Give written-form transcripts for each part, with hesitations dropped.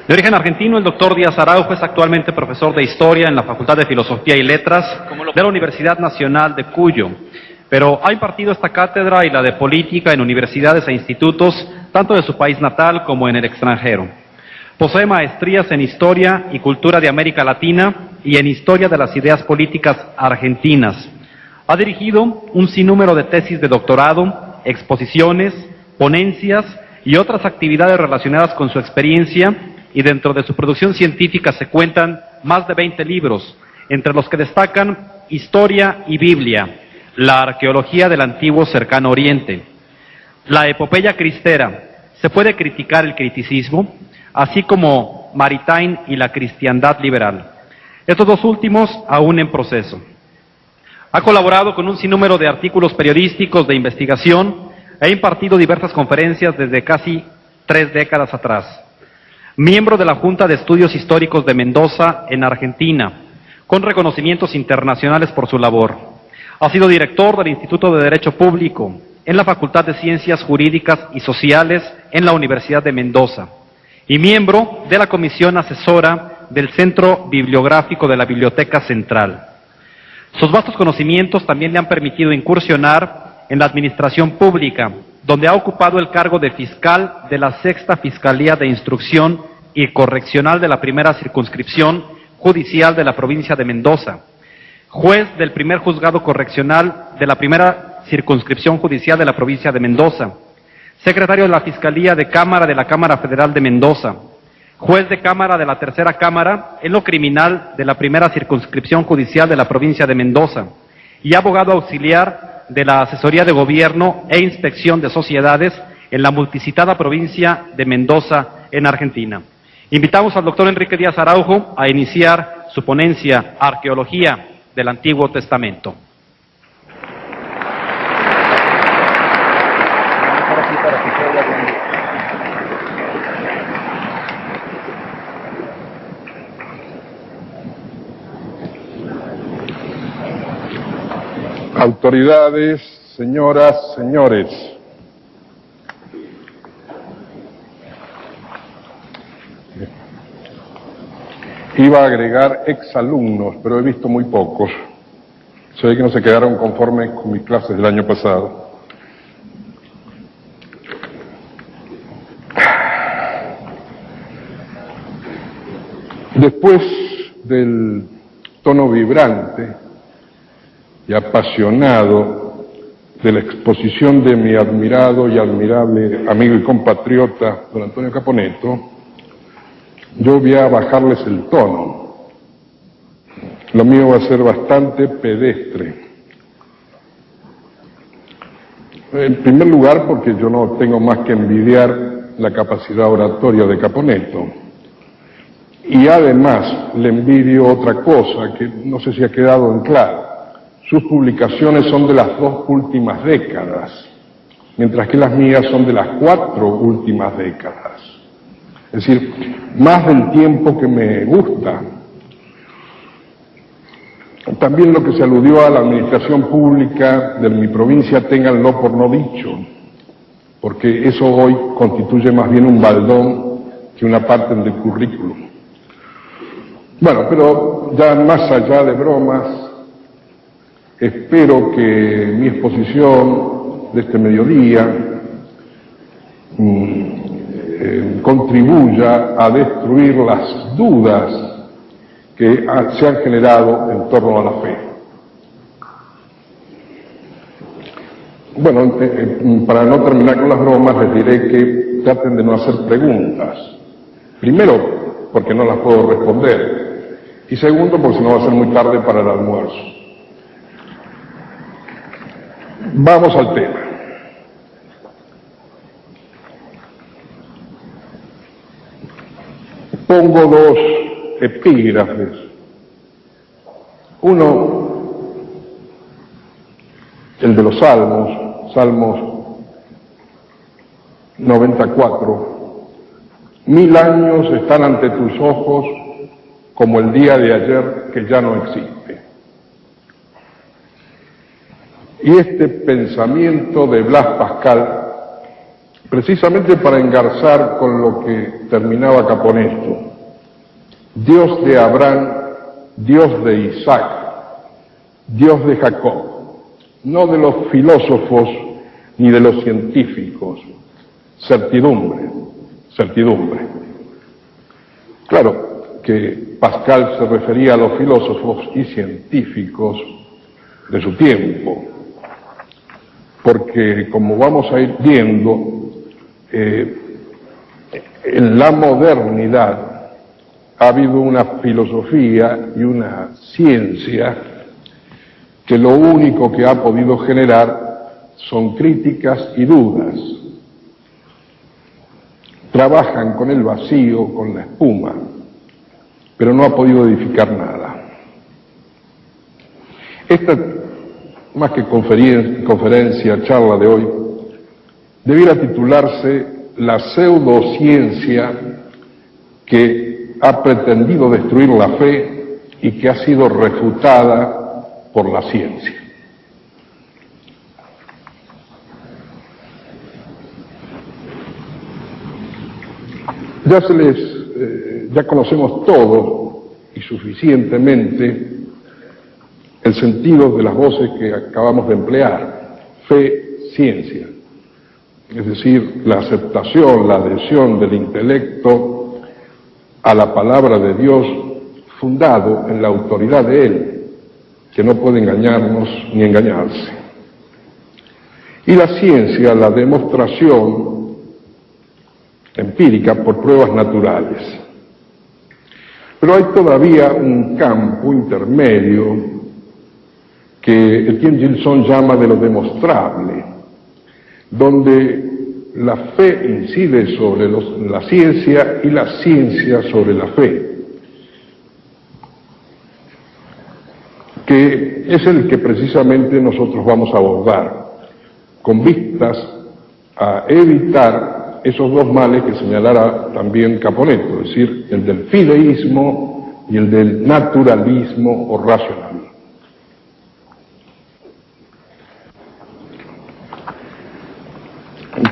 De origen argentino, el doctor Díaz Araujo es actualmente profesor de Historia en la Facultad de Filosofía y Letras de la Universidad Nacional de Cuyo, pero ha impartido esta cátedra y la de Política en universidades e institutos, tanto de su país natal como en el extranjero. Posee maestrías en Historia y Cultura de América Latina y en Historia de las Ideas Políticas Argentinas. Ha dirigido un sinnúmero de tesis de doctorado, exposiciones, ponencias y otras actividades relacionadas con su experiencia, y dentro de su producción científica se cuentan más de 20 libros, entre los que destacan Historia y Biblia, la arqueología del antiguo cercano oriente, la epopeya cristera, se puede criticar el criticismo, así como Maritain y la cristiandad liberal. Estos dos últimos aún en proceso. Ha colaborado con un sinnúmero de artículos periodísticos de investigación e impartido diversas conferencias desde casi 3 décadas atrás. Miembro de la Junta de Estudios Históricos de Mendoza, en Argentina, con reconocimientos internacionales por su labor. Ha sido director del Instituto de Derecho Público en la Facultad de Ciencias Jurídicas y Sociales en la Universidad de Mendoza y miembro de la Comisión Asesora del Centro Bibliográfico de la Biblioteca Central. Sus vastos conocimientos también le han permitido incursionar en la administración pública, donde ha ocupado el cargo de fiscal de la Sexta Fiscalía de Instrucción y Correccional de la Primera Circunscripción Judicial de la provincia de Mendoza, juez del Primer Juzgado Correccional de la Primera Circunscripción Judicial de la provincia de Mendoza, secretario de la Fiscalía de Cámara de la Cámara Federal de Mendoza, juez de Cámara de la Tercera Cámara en lo criminal de la Primera Circunscripción Judicial de la provincia de Mendoza y abogado auxiliar de la Asesoría de Gobierno e Inspección de Sociedades en la multicitada provincia de Mendoza, en Argentina. Invitamos al doctor Enrique Díaz Araujo a iniciar su ponencia Arqueología del Antiguo Testamento. Autoridades, señoras, señores. Iba a agregar exalumnos, pero he visto muy pocos. Se ve que no se quedaron conformes con mis clases del año pasado. Después del tono vibrante y apasionado de la exposición de mi admirado y admirable amigo y compatriota, don Antonio Caponetto, yo voy a bajarles el tono. Lo mío va a ser bastante pedestre. En primer lugar, porque yo no tengo más que envidiar la capacidad oratoria de Caponetto. Y además le envidio otra cosa que no sé si ha quedado en claro. Sus publicaciones son de las 2 últimas décadas, mientras que las mías son de las 4 últimas décadas. Es decir, más del tiempo que me gusta. También lo que se aludió a la administración pública de mi provincia, ténganlo por no dicho, porque eso hoy constituye más bien un baldón que una parte del currículum. Bueno, pero ya más allá de bromas, espero que mi exposición de este mediodía contribuya a destruir las dudas que se han generado en torno a la fe. Bueno, para no terminar con las bromas, les diré que traten de no hacer preguntas. Primero, porque no las puedo responder. Y segundo, porque si no va a ser muy tarde para el almuerzo. Vamos al tema. Pongo 2 epígrafes. Uno, el de los Salmos, Salmos 94. 1000 años están ante tus ojos como el día de ayer que ya no existe. Y este pensamiento de Blas Pascal precisamente para engarzar con lo que terminaba Caponesto. Dios de Abraham, Dios de Isaac, Dios de Jacob, no de los filósofos ni de los científicos. Certidumbre, certidumbre. Claro que Pascal se refería a los filósofos y científicos de su tiempo, porque como vamos a ir viendo, en la modernidad ha habido una filosofía y una ciencia que lo único que ha podido generar son críticas y dudas. Trabajan con el vacío, con la espuma, pero no ha podido edificar nada. Esta, más que conferencia, charla de hoy, debiera titularse La pseudociencia que ha pretendido destruir la fe y que ha sido refutada por la ciencia. Ya conocemos todos y suficientemente el sentido de las voces que acabamos de emplear: fe, ciencia, es decir, la aceptación, la adhesión del intelecto a la palabra de Dios fundado en la autoridad de Él, que no puede engañarnos ni engañarse. Y la ciencia, la demostración empírica por pruebas naturales. Pero hay todavía un campo intermedio que el Ken Gilson llama de lo demostrable, donde la fe incide sobre la ciencia y la ciencia sobre la fe, que es el que precisamente nosotros vamos a abordar, con vistas a evitar esos dos males que señalara también Caponesto, es decir, el del fideísmo y el del naturalismo o racionalismo.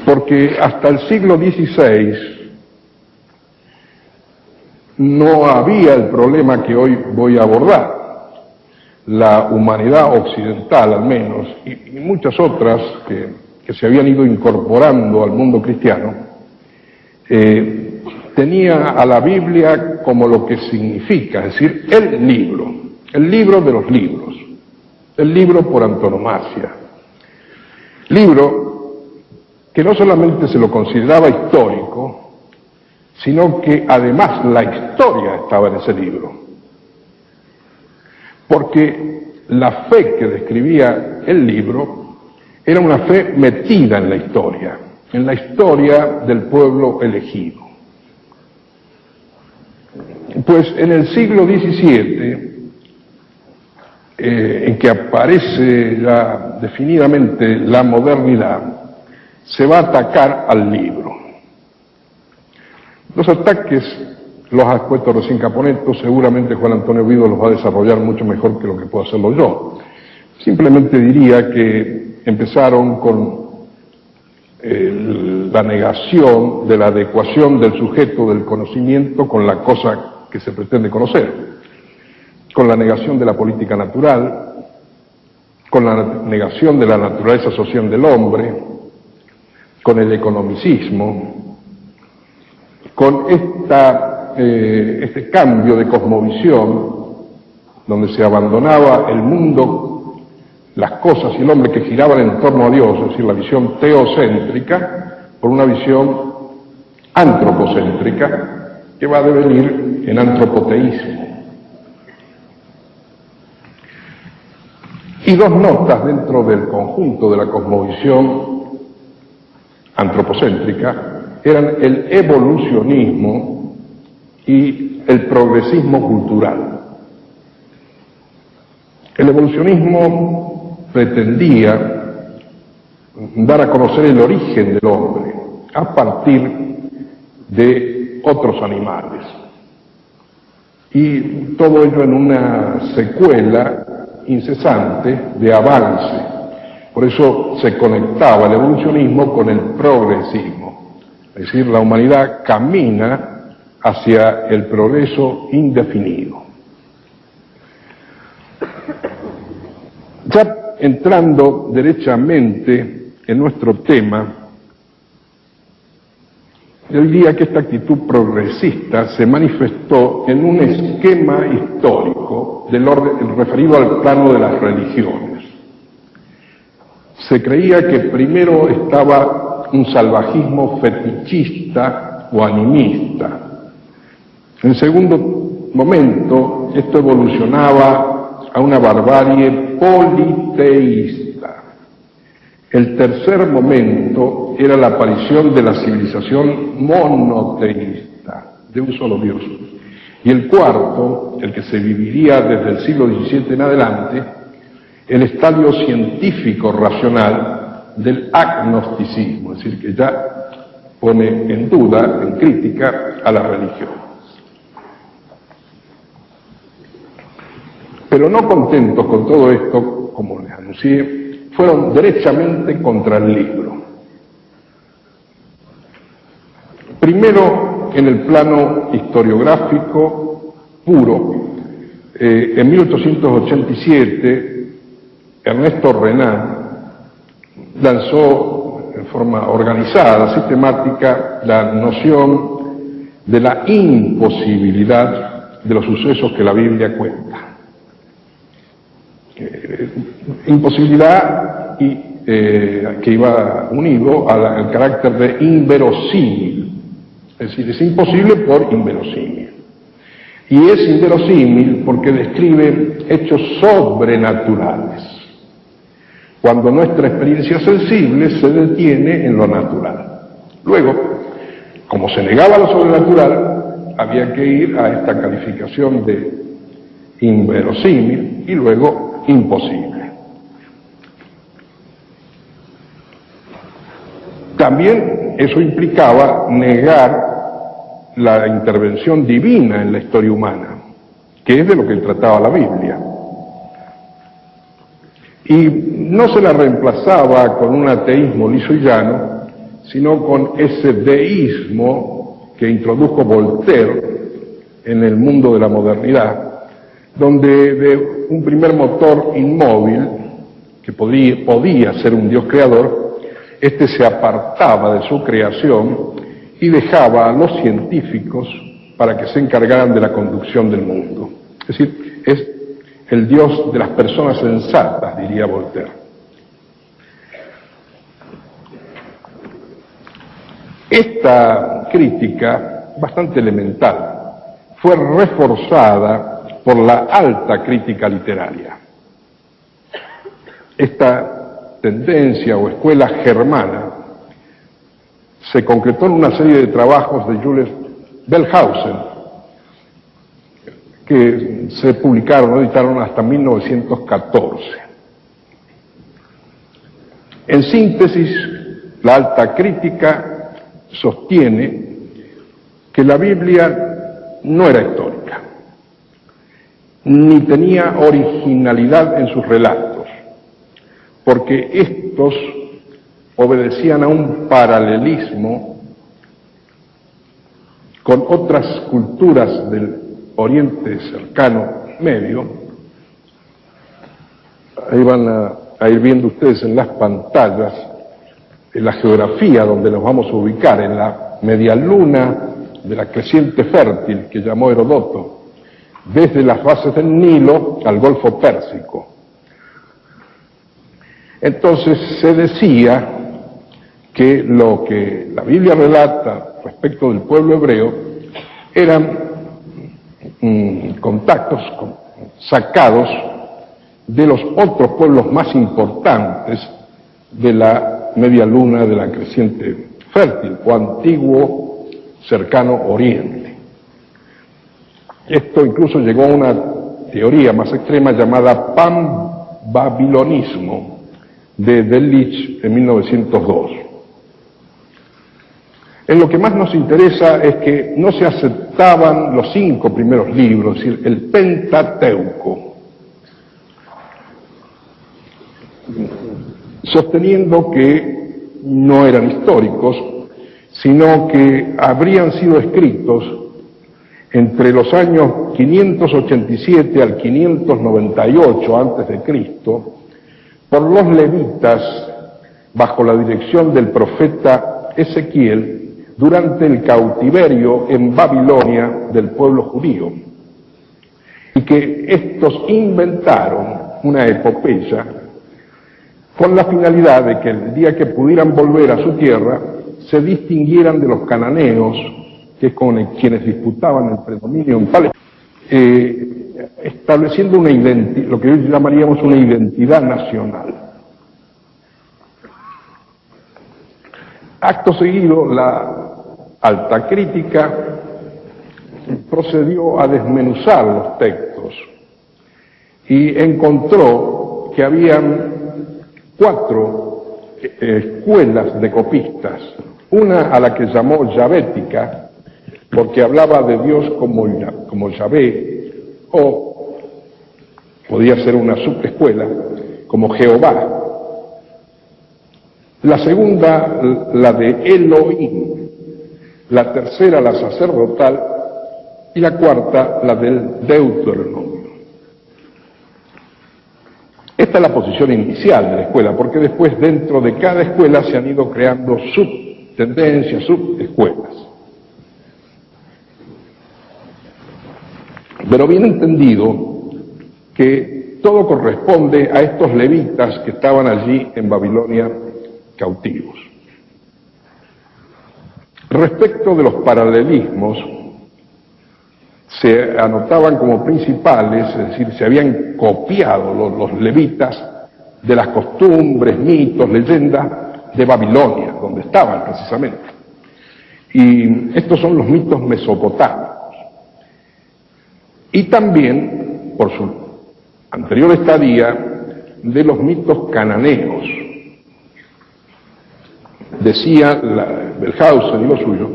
Porque hasta el siglo XVI no había el problema que hoy voy a abordar. La humanidad occidental, al menos, y muchas otras que se habían ido incorporando al mundo cristiano, tenía a la Biblia como lo que significa, es decir, el libro de los libros, el libro por antonomasia. Libro que no solamente se lo consideraba histórico, sino que además la historia estaba en ese libro. Porque la fe que describía el libro era una fe metida en la historia del pueblo elegido. Pues en el siglo XVII, en que aparece ya definidamente la modernidad, se va a atacar al libro. Los ataques los ha expuesto recién Caponesto, seguramente Juan Antonio Vido los va a desarrollar mucho mejor que lo que puedo hacerlo yo. Simplemente diría que empezaron con la negación de la adecuación del sujeto del conocimiento con la cosa que se pretende conocer, con la negación de la política natural, con la negación de la naturaleza social del hombre, con el economicismo, con este cambio de cosmovisión donde se abandonaba el mundo, las cosas y el hombre que giraban en torno a Dios, es decir, la visión teocéntrica, por una visión antropocéntrica que va a devenir en antropoteísmo. Y dos notas dentro del conjunto de la cosmovisión antropocéntrica eran el evolucionismo y el progresismo cultural. El evolucionismo pretendía dar a conocer el origen del hombre a partir de otros animales. Y todo ello en una secuela incesante de avance. Por eso se conectaba el evolucionismo con el progresismo. Es decir, la humanidad camina hacia el progreso indefinido. Ya entrando derechamente en nuestro tema, yo diría que esta actitud progresista se manifestó en un esquema histórico del orden referido al plano de las religiones. Se creía que primero estaba un salvajismo fetichista o animista. En segundo momento, esto evolucionaba a una barbarie politeísta. El tercer momento era la aparición de la civilización monoteísta, de un solo Dios. Y el cuarto, el que se viviría desde el siglo XVII en adelante, el estadio científico racional del agnosticismo, es decir, que ya pone en duda, en crítica a la religión. Pero no contentos con todo esto, como les anuncié, fueron derechamente contra el libro. Primero, en el plano historiográfico puro, en 1887, Ernesto Renan lanzó en forma organizada, sistemática, la noción de la imposibilidad de los sucesos que la Biblia cuenta. Imposibilidad que iba unido al carácter de inverosímil, es decir, es imposible por inverosímil. Y es inverosímil porque describe hechos sobrenaturales, cuando nuestra experiencia sensible se detiene en lo natural. Luego, como se negaba lo sobrenatural, había que ir a esta calificación de inverosímil y luego imposible. También eso implicaba negar la intervención divina en la historia humana, que es de lo que trataba la Biblia. Y no se la reemplazaba con un ateísmo liso y llano, sino con ese deísmo que introdujo Voltaire en el mundo de la modernidad, donde de un primer motor inmóvil, que podía ser un Dios creador, este se apartaba de su creación y dejaba a los científicos para que se encargaran de la conducción del mundo. Es decir, es el Dios de las personas sensatas, diría Voltaire. Esta crítica, bastante elemental, fue reforzada por la alta crítica literaria. Esta tendencia o escuela germana se concretó en una serie de trabajos de Julius Wellhausen, que se publicaron, editaron hasta 1914. En síntesis, la alta crítica sostiene que la Biblia no era histórica, ni tenía originalidad en sus relatos, porque estos obedecían a un paralelismo con otras culturas del Oriente cercano medio. Ahí van a ir viendo ustedes en las pantallas en la geografía donde nos vamos a ubicar, en la media luna de la creciente fértil que llamó Heródoto, desde las bases del Nilo al Golfo Pérsico. Entonces se decía que lo que la Biblia relata respecto del pueblo hebreo eran contactos sacados de los otros pueblos más importantes de la media luna de la creciente fértil o antiguo cercano oriente. Esto incluso llegó a una teoría más extrema llamada pan-babilonismo de Delitzsch en 1902. En lo que más nos interesa es que no se aceptaban los 5 primeros libros, es decir, el Pentateuco, sosteniendo que no eran históricos, sino que habrían sido escritos entre los años 587 al 598 antes de Cristo por los levitas bajo la dirección del profeta Ezequiel durante el cautiverio en Babilonia del pueblo judío, y que estos inventaron una epopeya con la finalidad de que el día que pudieran volver a su tierra se distinguieran de los cananeos, que con quienes disputaban el predominio en Palestina, estableciendo lo que hoy llamaríamos una identidad nacional. Acto seguido, la alta crítica procedió a desmenuzar los textos y encontró que habían 4 escuelas de copistas, una a la que llamó Yahvética, porque hablaba de Dios como Yahvé, o podía ser una subescuela como Jehová. La segunda, la de Elohim, la tercera, la sacerdotal, y la cuarta, la del Deuteronomio. Esta es la posición inicial de la escuela, porque después dentro de cada escuela se han ido creando subtendencias, subescuelas. Pero bien entendido que todo corresponde a estos levitas que estaban allí en Babilonia cautivos. Respecto de los paralelismos, se anotaban como principales, es decir, se habían copiado los levitas de las costumbres, mitos, leyendas de Babilonia, donde estaban precisamente. Y estos son los mitos mesopotámicos. Y también, por su anterior estadía, de los mitos cananeos. Decía Belhausen y lo suyo,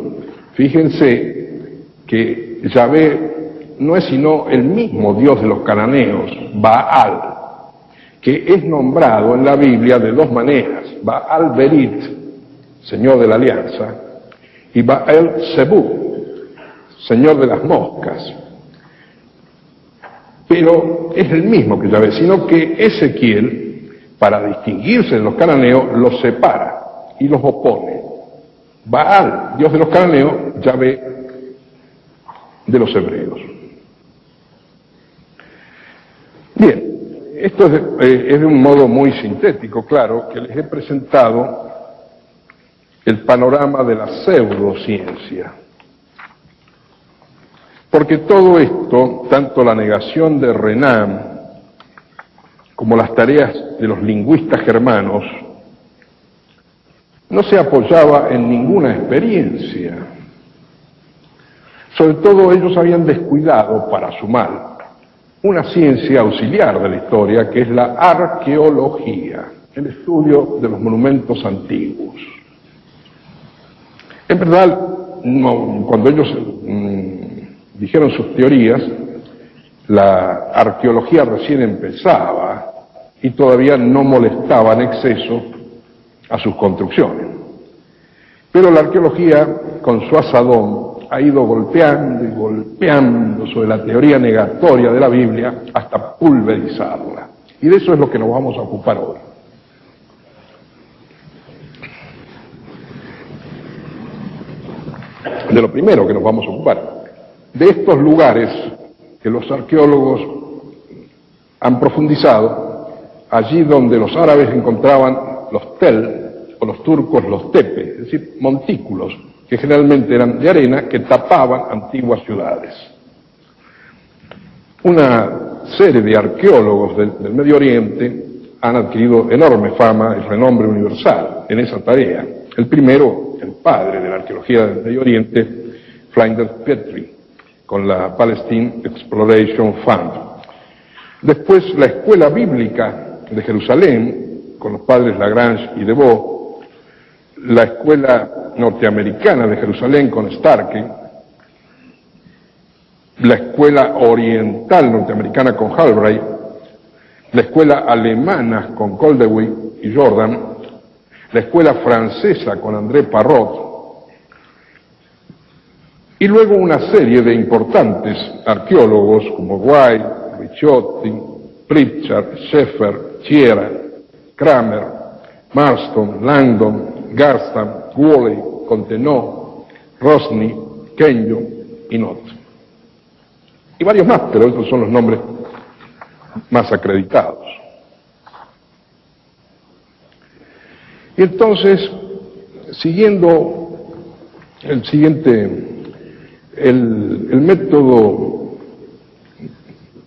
fíjense que Yahvé no es sino el mismo Dios de los cananeos, Baal, que es nombrado en la Biblia de 2 maneras, Baal Berit, Señor de la Alianza, y Baal Zebú, Señor de las Moscas. Pero es el mismo que Yahvé, sino que Ezequiel, para distinguirse de los cananeos, los separa y los opone. Baal, Dios de los cananeos, Yahvé de los hebreos. Bien, esto es de un modo muy sintético, claro, que les he presentado el panorama de la pseudociencia. Porque todo esto, tanto la negación de Renan como las tareas de los lingüistas germanos, no se apoyaba en ninguna experiencia. Sobre todo ellos habían descuidado, para su mal, una ciencia auxiliar de la historia, que es la arqueología, el estudio de los monumentos antiguos. En verdad, cuando ellos dijeron sus teorías, la arqueología recién empezaba y todavía no molestaba en exceso a sus construcciones. Pero la arqueología, con su azadón, ha ido golpeando y golpeando sobre la teoría negatoria de la Biblia hasta pulverizarla. Y de eso es lo que nos vamos a ocupar hoy. De lo primero que nos vamos a ocupar, de estos lugares que los arqueólogos han profundizado, allí donde los árabes encontraban los tel, o los turcos los tepe, es decir, montículos, que generalmente eran de arena, que tapaban antiguas ciudades. Una serie de arqueólogos del Medio Oriente han adquirido enorme fama y renombre universal en esa tarea. El primero, el padre de la arqueología del Medio Oriente, Flinders Petrie, con la Palestine Exploration Fund. Después, la Escuela Bíblica de Jerusalén, con los padres Lagrange y Devaux, la Escuela Norteamericana de Jerusalén con Starkey, la Escuela Oriental Norteamericana con Halbray, la Escuela Alemana con Koldewey y Jordan, la Escuela Francesa con André Parrot, Y luego una serie de importantes arqueólogos como White, Ricciotti, Pritchard, Schaeffer, Chiera, Kramer, Marston, Langdon, Garstam, Woolley, Contenot, Rosny, Kenyo y Knott. Y varios más, pero estos son los nombres más acreditados. Y entonces, siguiendo el método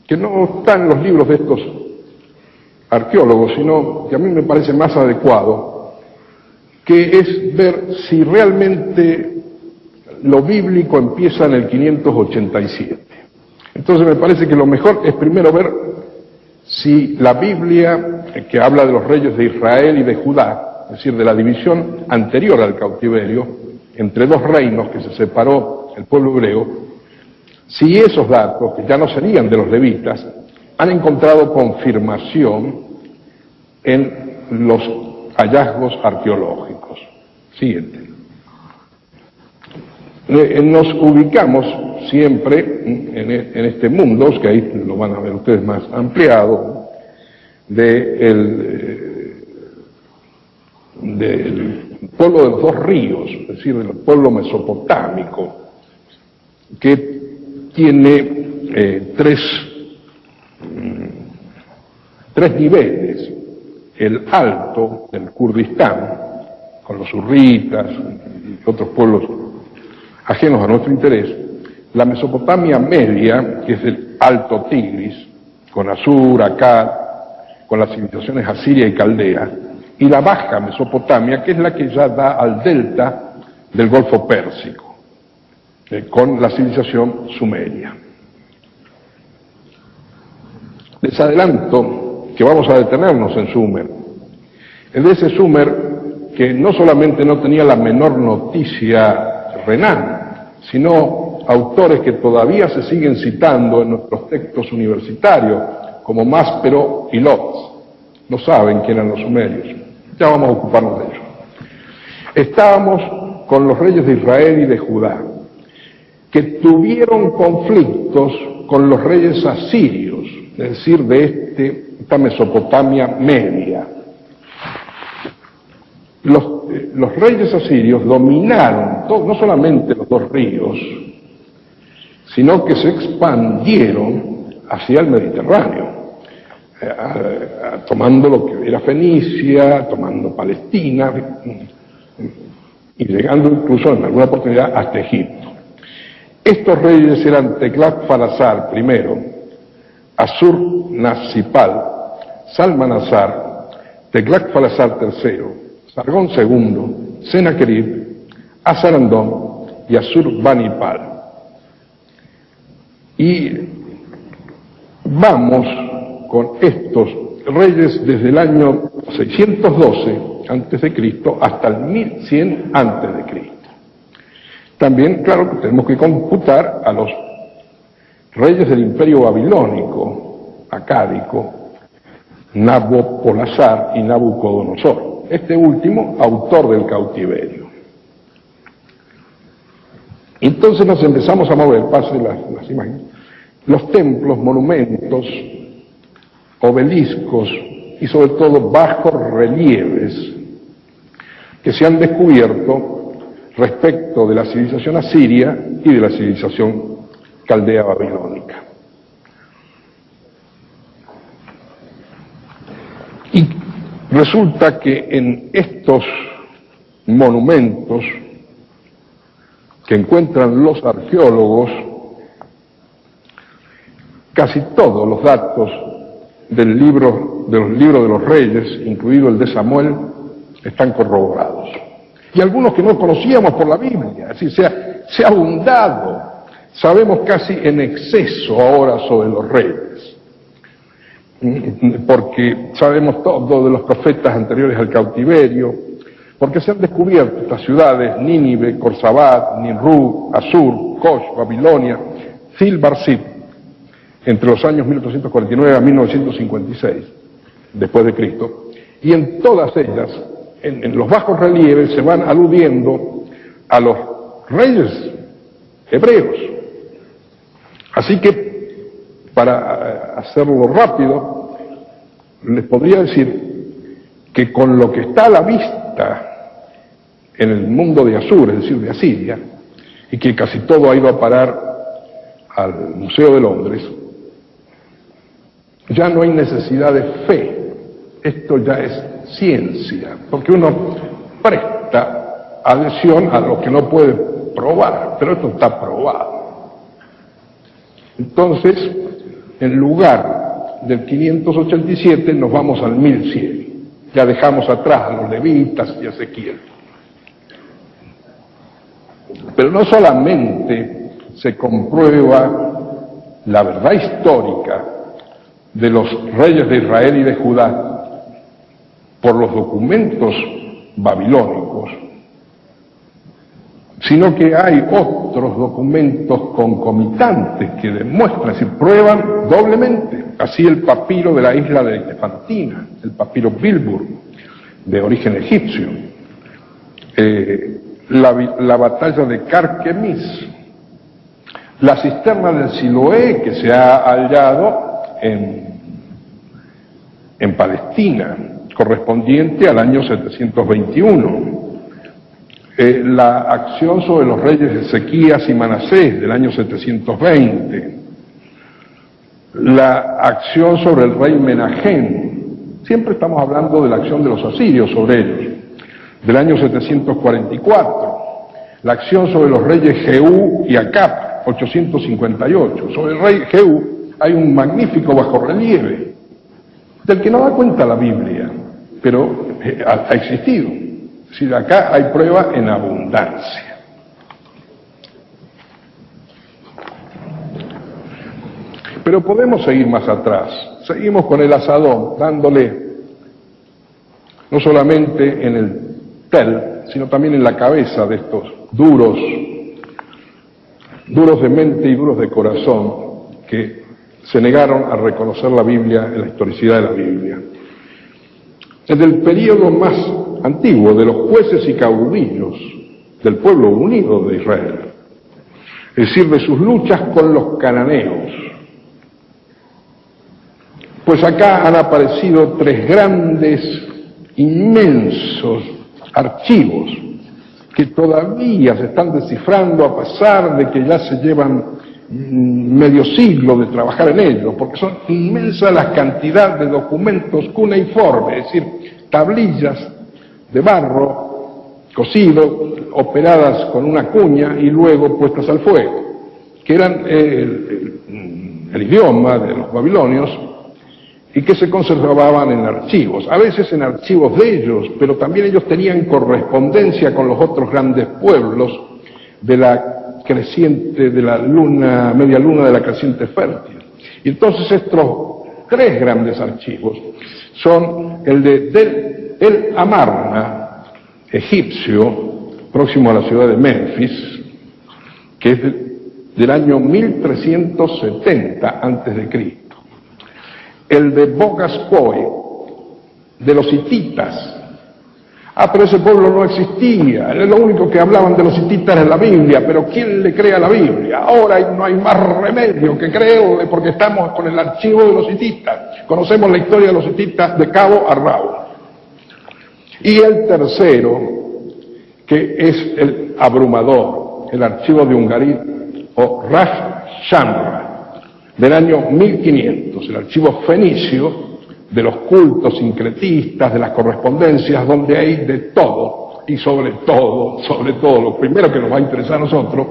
que no está en los libros de estos arqueólogos, sino que a mí me parece más adecuado, que es ver si realmente lo bíblico empieza en el 587. Entonces me parece que lo mejor es primero ver si la Biblia, que habla de los reyes de Israel y de Judá, es decir, de la división anterior al cautiverio, entre dos reinos que se separó el pueblo hebreo, si esos datos, que ya no serían de los levitas, han encontrado confirmación en los hallazgos arqueológicos. Siguiente. Nos ubicamos siempre en este mundo, que ahí lo van a ver ustedes más ampliado, del pueblo de los dos ríos, es decir, del pueblo mesopotámico, que tiene tres niveles: el alto del Kurdistán, con los hurritas y otros pueblos ajenos a nuestro interés; la Mesopotamia media, que es el alto Tigris, con Asur, Akkad, con las civilizaciones asiria y caldea; y la baja Mesopotamia, que es la que ya da al delta del Golfo Pérsico, con la civilización sumeria. Les adelanto que vamos a detenernos en Sumer, en ese Sumer que no solamente no tenía la menor noticia Renan, sino autores que todavía se siguen citando en nuestros textos universitarios, como Máspero y Lotz. No saben quién eran los sumerios. Ya vamos a ocuparnos de ello. Estábamos con los reyes de Israel y de Judá, que tuvieron conflictos con los reyes asirios, es decir, de esta Mesopotamia media. Los reyes asirios dominaron no solamente los dos ríos, sino que se expandieron hacia el Mediterráneo, tomando lo que era Fenicia, tomando Palestina, y llegando incluso en alguna oportunidad hasta Egipto. Estos reyes eran Teclat-Falasar primero, Asur-Nasipal, Salmanasar, Teclat-Falasar III, Sargón II, Sennacherib, Asarandón y Asur-Banipal. Y vamos con estos reyes desde el año 612 a.C. hasta el 1100 a.C. También, claro, que tenemos que computar a los reyes del imperio babilónico, acádico, Nabopolassar y Nabucodonosor, este último autor del cautiverio. Entonces nos empezamos a mover, pasen las imágenes, los templos, monumentos, obeliscos y sobre todo bajos relieves que se han descubierto respecto de la civilización asiria y de la civilización caldea babilónica. Y resulta que en estos monumentos que encuentran los arqueólogos, casi todos los datos de los libros de los reyes, incluido el de Samuel, están corroborados. Y algunos que no conocíamos por la Biblia, es decir, se ha abundado, sabemos casi en exceso ahora sobre los reyes, porque sabemos todo de los profetas anteriores al cautiverio, porque se han descubierto estas ciudades: Nínive, Corsabat, Nimrud, Asur, Kosh, Babilonia, Zil-Barzit, entre los años 1849 a 1956 después de Cristo, y en todas ellas, en los bajos relieves, se van aludiendo a los reyes hebreos. Así que, para hacerlo rápido, les podría decir que con lo que está a la vista en el mundo de Asur, es decir, de Asiria, y que casi todo ha ido a parar al Museo de Londres, ya no hay necesidad de fe, esto ya es ciencia, porque uno presta adhesión a lo que no puede probar, pero esto está probado. Entonces, en lugar del 587 nos vamos al 1100, ya dejamos atrás a los levitas y a Ezequiel. Pero no solamente se comprueba la verdad histórica de los reyes de Israel y de Judá por los documentos babilónicos, sino que hay otros documentos concomitantes que demuestran, es decir, prueban doblemente. Así el papiro de la isla de Elefantina, el papiro Bilburg, de origen egipcio, la batalla de Carquemis, la cisterna del Siloé que se ha hallado en Palestina, correspondiente al año 721, la acción sobre los reyes Ezequías y Manasés del año 720, la acción sobre el rey Menahem, siempre estamos hablando de la acción de los asirios sobre ellos, del año 744, la acción sobre los reyes Jehú y Acab, 858. Sobre el rey Jehú hay un magnífico bajorrelieve, del que no da cuenta la Biblia, pero ha existido. Es decir, acá hay prueba en abundancia. Pero podemos seguir más atrás. Seguimos con el asadón, dándole no solamente en el tel, sino también en la cabeza de estos duros de mente y duros de corazón, que se negaron a reconocer la Biblia, la historicidad de la Biblia. Desde el período más antiguo de los jueces y caudillos del pueblo unido de Israel, es decir, de sus luchas con los cananeos. Pues acá han aparecido tres grandes, inmensos archivos que todavía se están descifrando a pesar de que ya se llevan medio siglo de trabajar en ellos, porque son inmensas la cantidad de documentos cuneiformes, es decir, tablillas de barro cocido, operadas con una cuña y luego puestas al fuego, que eran el idioma de los babilonios y que se conservaban en archivos, a veces en archivos de ellos, pero también ellos tenían correspondencia con los otros grandes pueblos de la creciente, de la luna, media luna de la creciente fértil. Y entonces estos tres grandes archivos son el de El Amarna, egipcio, próximo a la ciudad de Memphis, que es del año 1370 a.C., el de Bogaspoy, de los hititas. Pero ese pueblo no existía, lo único que hablaban de los hititas era la Biblia, pero ¿quién le cree a la Biblia? Ahora no hay más remedio que creerle, porque estamos con el archivo de los hititas, conocemos la historia de los hititas de cabo a rabo. Y el tercero, que es el abrumador, el archivo de Ungarit o Rash Shamra, del año 1500, el archivo fenicio de los cultos sincretistas, de las correspondencias, donde hay de todo, y sobre todo, lo primero que nos va a interesar a nosotros,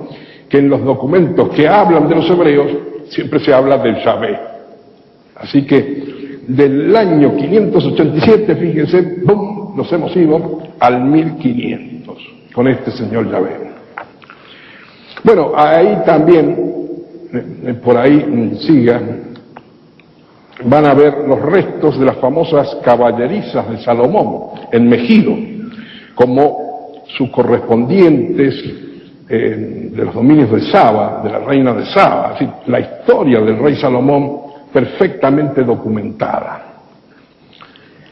que en los documentos que hablan de los hebreos, siempre se habla del Yahvé. Así que, del año 587, fíjense, ¡bum!, nos hemos ido al 1500, con este señor Yahvé. Bueno, ahí también, por ahí siga, van a ver los restos de las famosas caballerizas de Salomón en Megido, como sus correspondientes de los dominios de Saba, de la reina de Saba, así, la historia del rey Salomón perfectamente documentada.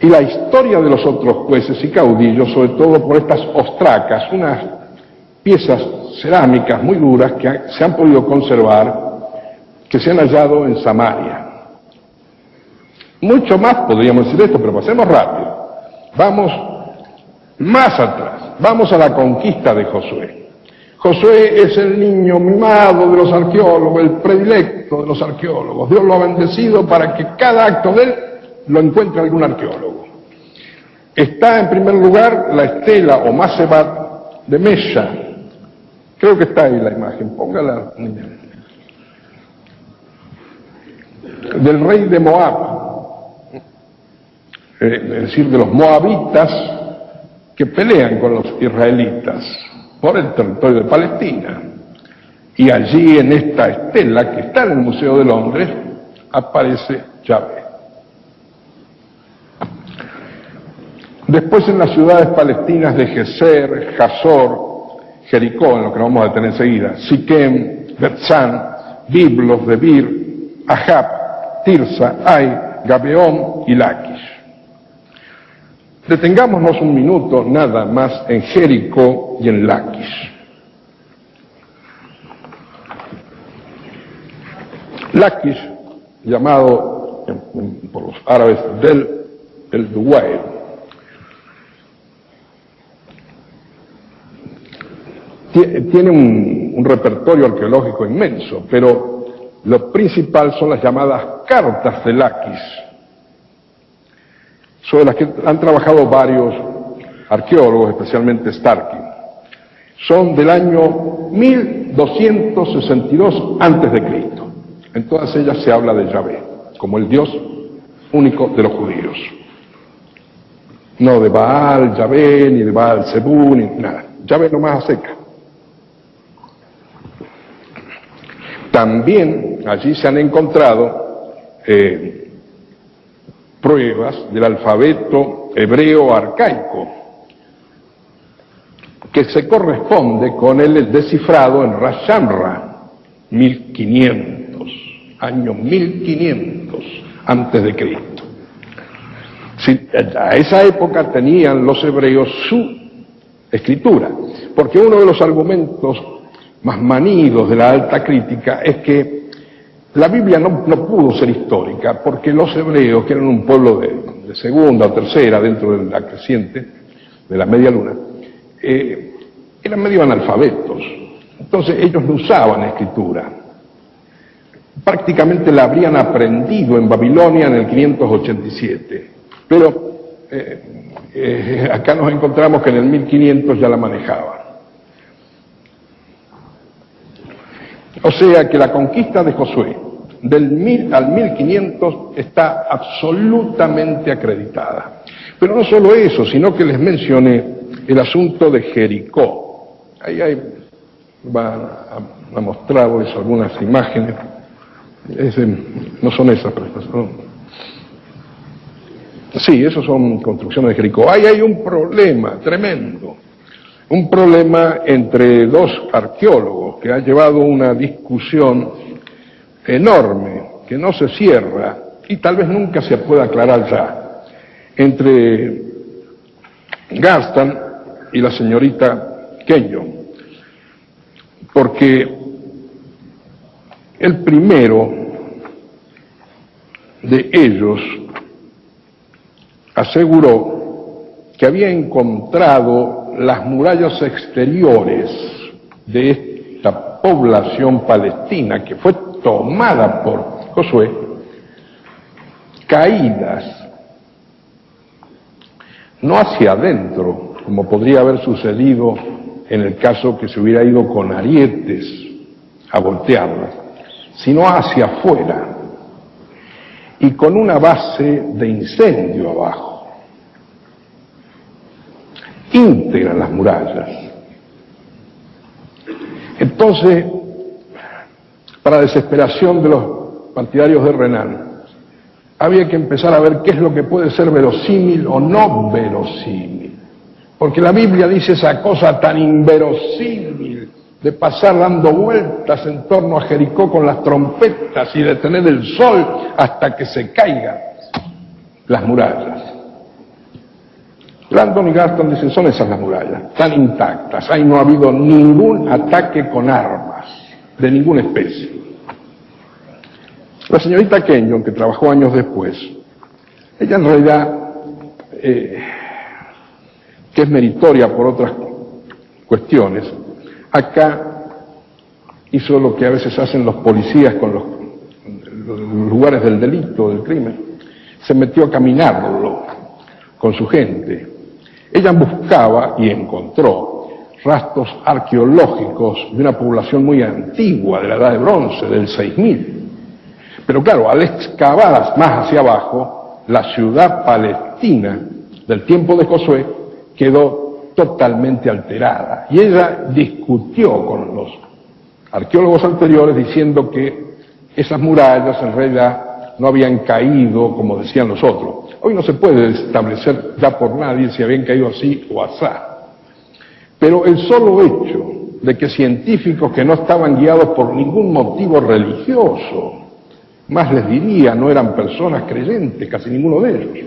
Y la historia de los otros jueces y caudillos, sobre todo por estas ostracas, unas piezas cerámicas muy duras que se han podido conservar, que se han hallado en Samaria. Mucho más podríamos decir esto, pero pasemos rápido. Vamos más atrás, vamos a la conquista de Josué. Josué es el niño mimado de los arqueólogos, el predilecto de los arqueólogos. Dios lo ha bendecido para que cada acto de él lo encuentre algún arqueólogo. Está en primer lugar la estela o Masebat de Mesha. Creo que está ahí la imagen, póngala. Del rey de Moab, es decir, de los moabitas que pelean con los israelitas por el territorio de Palestina. Y allí en esta estela que está en el Museo de Londres aparece Yahvé. Después en las ciudades palestinas de Geser, Hazor, Jericó, en lo que nos vamos a detener enseguida, Siquem, Betzán, Biblos, Debir, Ahab, Tirsa, Ai, Gabeón y Laquish. Detengámonos un minuto nada más en Jericó y en Laquish. Laquish, llamado por los árabes el Duwail, tiene un repertorio arqueológico inmenso, pero lo principal son las llamadas cartas de Laquish, sobre las que han trabajado varios arqueólogos, especialmente Starkey. Son del año 1262 a.C. En todas ellas se habla de Yahvé, como el Dios único de los judíos. No de Baal, Yahvé, ni de Baal Zebú, ni nada. Yahvé nomás a seca. También allí se han encontrado pruebas del alfabeto hebreo arcaico, que se corresponde con el descifrado en Ras Shamra, 1500, año 1500 antes de Cristo. Si, a esa época tenían los hebreos su escritura, porque uno de los argumentos más manidos de la alta crítica es que la Biblia no pudo ser histórica, porque los hebreos, que eran un pueblo de segunda o tercera dentro de la creciente, de la media luna, eran medio analfabetos. Entonces ellos no usaban escritura. Prácticamente la habrían aprendido en Babilonia en el 587. Pero acá nos encontramos que en el 1500 ya la manejaban. O sea que la conquista de Josué del 1000 al 1500 está absolutamente acreditada. Pero no solo eso, sino que les mencioné el asunto de Jericó. Ahí van a mostrarles algunas imágenes. No son esas, pero sí, esos son construcciones de Jericó. Ahí hay un problema tremendo. Un problema entre dos arqueólogos que ha llevado una discusión enorme, que no se cierra y tal vez nunca se pueda aclarar ya, entre Garstan y la señorita Kenyon, porque el primero de ellos aseguró que había encontrado las murallas exteriores de esta población palestina que fue tomada por Josué, caídas, no hacia adentro, como podría haber sucedido en el caso que se hubiera ido con arietes a voltearlas, sino hacia afuera y con una base de incendio abajo. Íntegran las murallas. Entonces, para desesperación de los partidarios de Renan, había que empezar a ver qué es lo que puede ser verosímil o no verosímil, porque la Biblia dice esa cosa tan inverosímil de pasar dando vueltas en torno a Jericó con las trompetas y detener el sol hasta que se caigan las murallas. Landon y Garston dicen, son esas las murallas, están intactas, ahí no ha habido ningún ataque con armas, de ninguna especie. La señorita Kenyon, que trabajó años después, ella en realidad, que es meritoria por otras cuestiones, acá hizo lo que a veces hacen los policías con los lugares del delito, del crimen, se metió a caminarlo con su gente. Ella buscaba y encontró rastros arqueológicos de una población muy antigua, de la Edad de Bronce, del 6000. Pero claro, al excavar más hacia abajo, la ciudad palestina del tiempo de Josué quedó totalmente alterada. Y ella discutió con los arqueólogos anteriores diciendo que esas murallas en realidad no habían caído como decían los otros. Hoy no se puede establecer ya por nadie si habían caído así o asá. Pero el solo hecho de que científicos que no estaban guiados por ningún motivo religioso, más les diría, no eran personas creyentes, casi ninguno de ellos,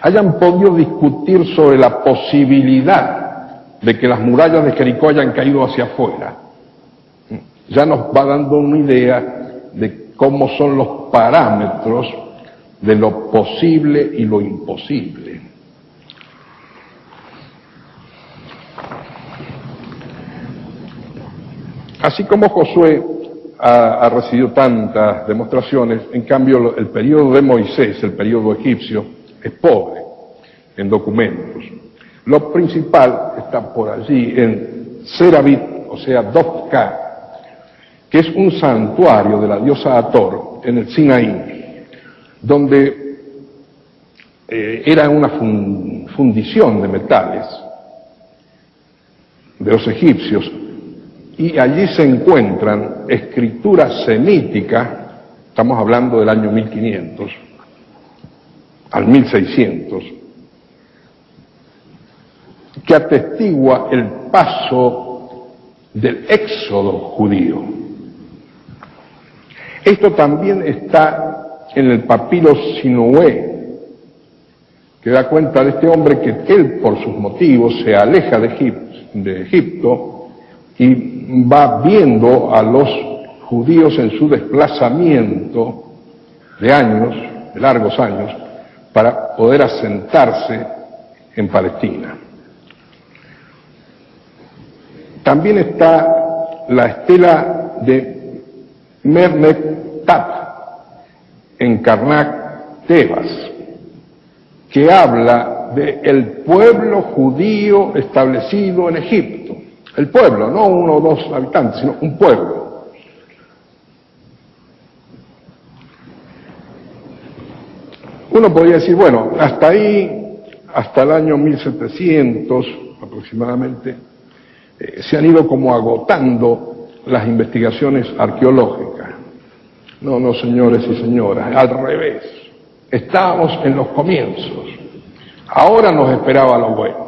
hayan podido discutir sobre la posibilidad de que las murallas de Jericó hayan caído hacia afuera, ya nos va dando una idea de cómo son los parámetros de lo posible y lo imposible. Así como Josué ha recibido tantas demostraciones, en cambio el periodo de Moisés, el periodo egipcio, es pobre en documentos. Lo principal está por allí en Serabit, o sea, Dofka, que es un santuario de la diosa Hathor en el Sinaí, donde era una fundición de metales de los egipcios, y allí se encuentran escrituras semíticas, estamos hablando del año 1500 al 1600, que atestigua el paso del éxodo judío. Esto también está en el papiro Sinué, que da cuenta de este hombre que él, por sus motivos, se aleja de Egipto y va viendo a los judíos en su desplazamiento de años, de largos años, para poder asentarse en Palestina. También está la estela de Merneptah, en Karnak, Tebas, que habla del pueblo judío establecido en Egipto. El pueblo, no uno o dos habitantes, sino un pueblo. Uno podría decir, bueno, hasta ahí, hasta el año 1700 aproximadamente, se han ido como agotando las investigaciones arqueológicas. No, señores y señoras, al revés. Estábamos en los comienzos. Ahora nos esperaba lo bueno.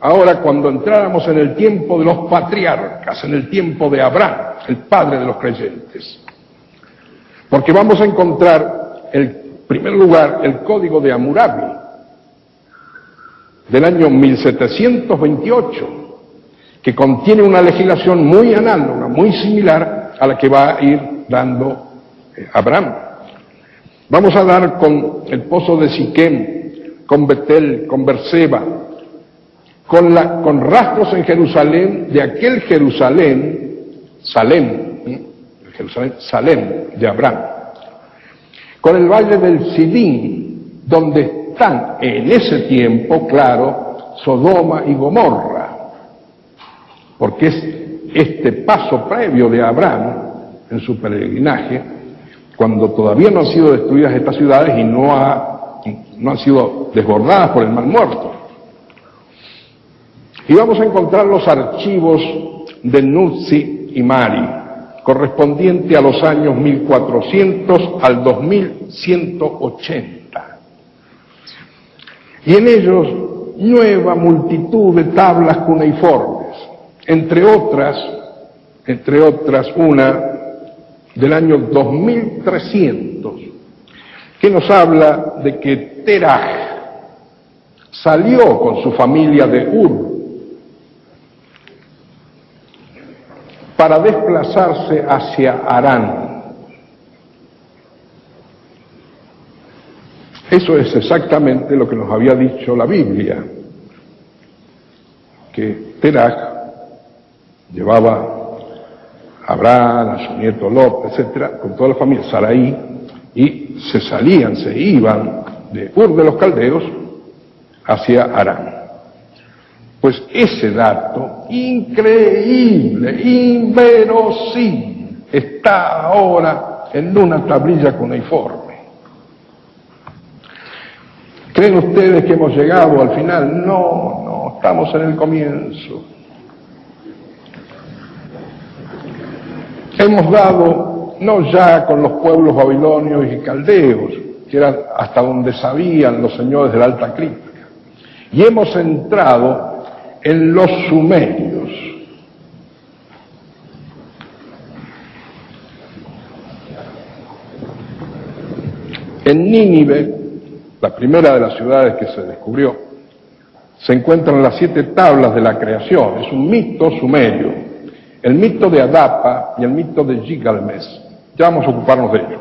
Ahora, cuando entráramos en el tiempo de los patriarcas, en el tiempo de Abraham, el padre de los creyentes. Porque vamos a encontrar, en primer lugar, el Código de Hammurabi, del año 1728, que contiene una legislación muy análoga, muy similar a la que va a ir dando Abraham. Vamos a dar con el pozo de Siquem, con Betel, con Berseba, con rastros en Jerusalén, de aquel Jerusalén, Salem de Abraham, con el valle del Sidín, donde están en ese tiempo, claro, Sodoma y Gomorra, porque es este paso previo de Abraham en su peregrinaje, cuando todavía no han sido destruidas estas ciudades y no han sido desbordadas por el Mar Muerto. Y vamos a encontrar los archivos de Nuzzi y Mari, correspondiente a los años 1400 al 2180. Y en ellos nueva multitud de tablas cuneiformes, entre otras una del año 2300, que nos habla de que Teraj, salió con su familia de Ur para desplazarse hacia Harán. Eso es exactamente lo que nos había dicho la Biblia, que Terach llevaba a Abraham, a su nieto Lot, etcétera, con toda la familia, Sarai, y se iban de Ur de los Caldeos hacia Harán. Pues ese dato increíble, inverosímil, está ahora en una tablilla cuneiforme. ¿Creen ustedes que hemos llegado al final? No, estamos en el comienzo. Hemos dado, no ya con los pueblos babilonios y caldeos, que eran hasta donde sabían los señores de la alta crítica, y hemos entrado en los sumerios. En Nínive, la primera de las ciudades que se descubrió, se encuentran las 7 tablas de la creación. Es un mito sumerio, el mito de Adapa y el mito de Gilgamesh. Ya vamos a ocuparnos de ello.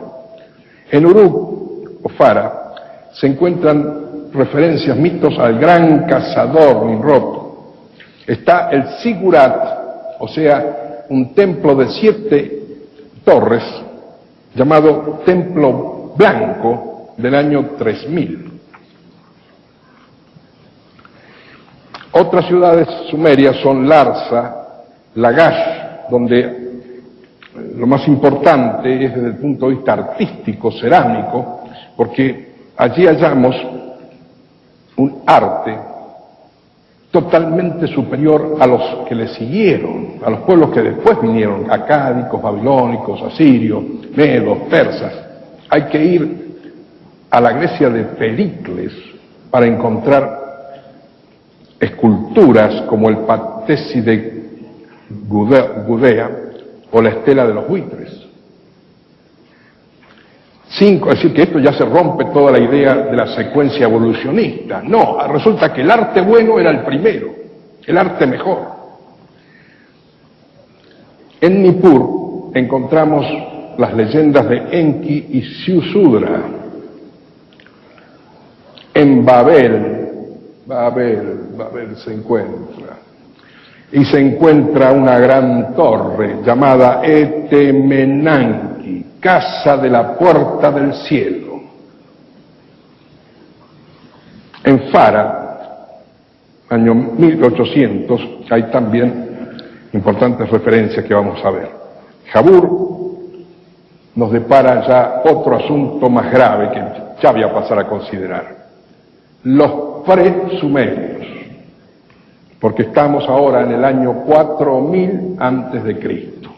En Uruk o Fara se encuentran referencias, mitos al gran cazador Nimrod. Está el Sigurat, o sea, un templo de 7 torres, llamado Templo Blanco, del año 3000. Otras ciudades sumerias son Larsa, Lagash, donde lo más importante es desde el punto de vista artístico, cerámico, porque allí hallamos un arte totalmente superior a los que le siguieron, a los pueblos que después vinieron, acádicos, babilónicos, asirios, medos, persas. Hay que ir a la Grecia de Pericles para encontrar esculturas como el Patesi de Gudea o la estela de los buitres. 5, es decir, que esto ya se rompe toda la idea de la secuencia evolucionista. No, resulta que el arte bueno era el primero, el arte mejor. En Nippur encontramos las leyendas de Enki y Siusudra. En Babel se encuentra. Y se encuentra una gran torre llamada Etemenanki, Casa de la Puerta del Cielo. En Fara, año 1800, hay también importantes referencias que vamos a ver. Jabur nos depara ya otro asunto más grave que ya voy a pasar a considerar. Los presumerios, porque estamos ahora en el año 4000 antes de Cristo.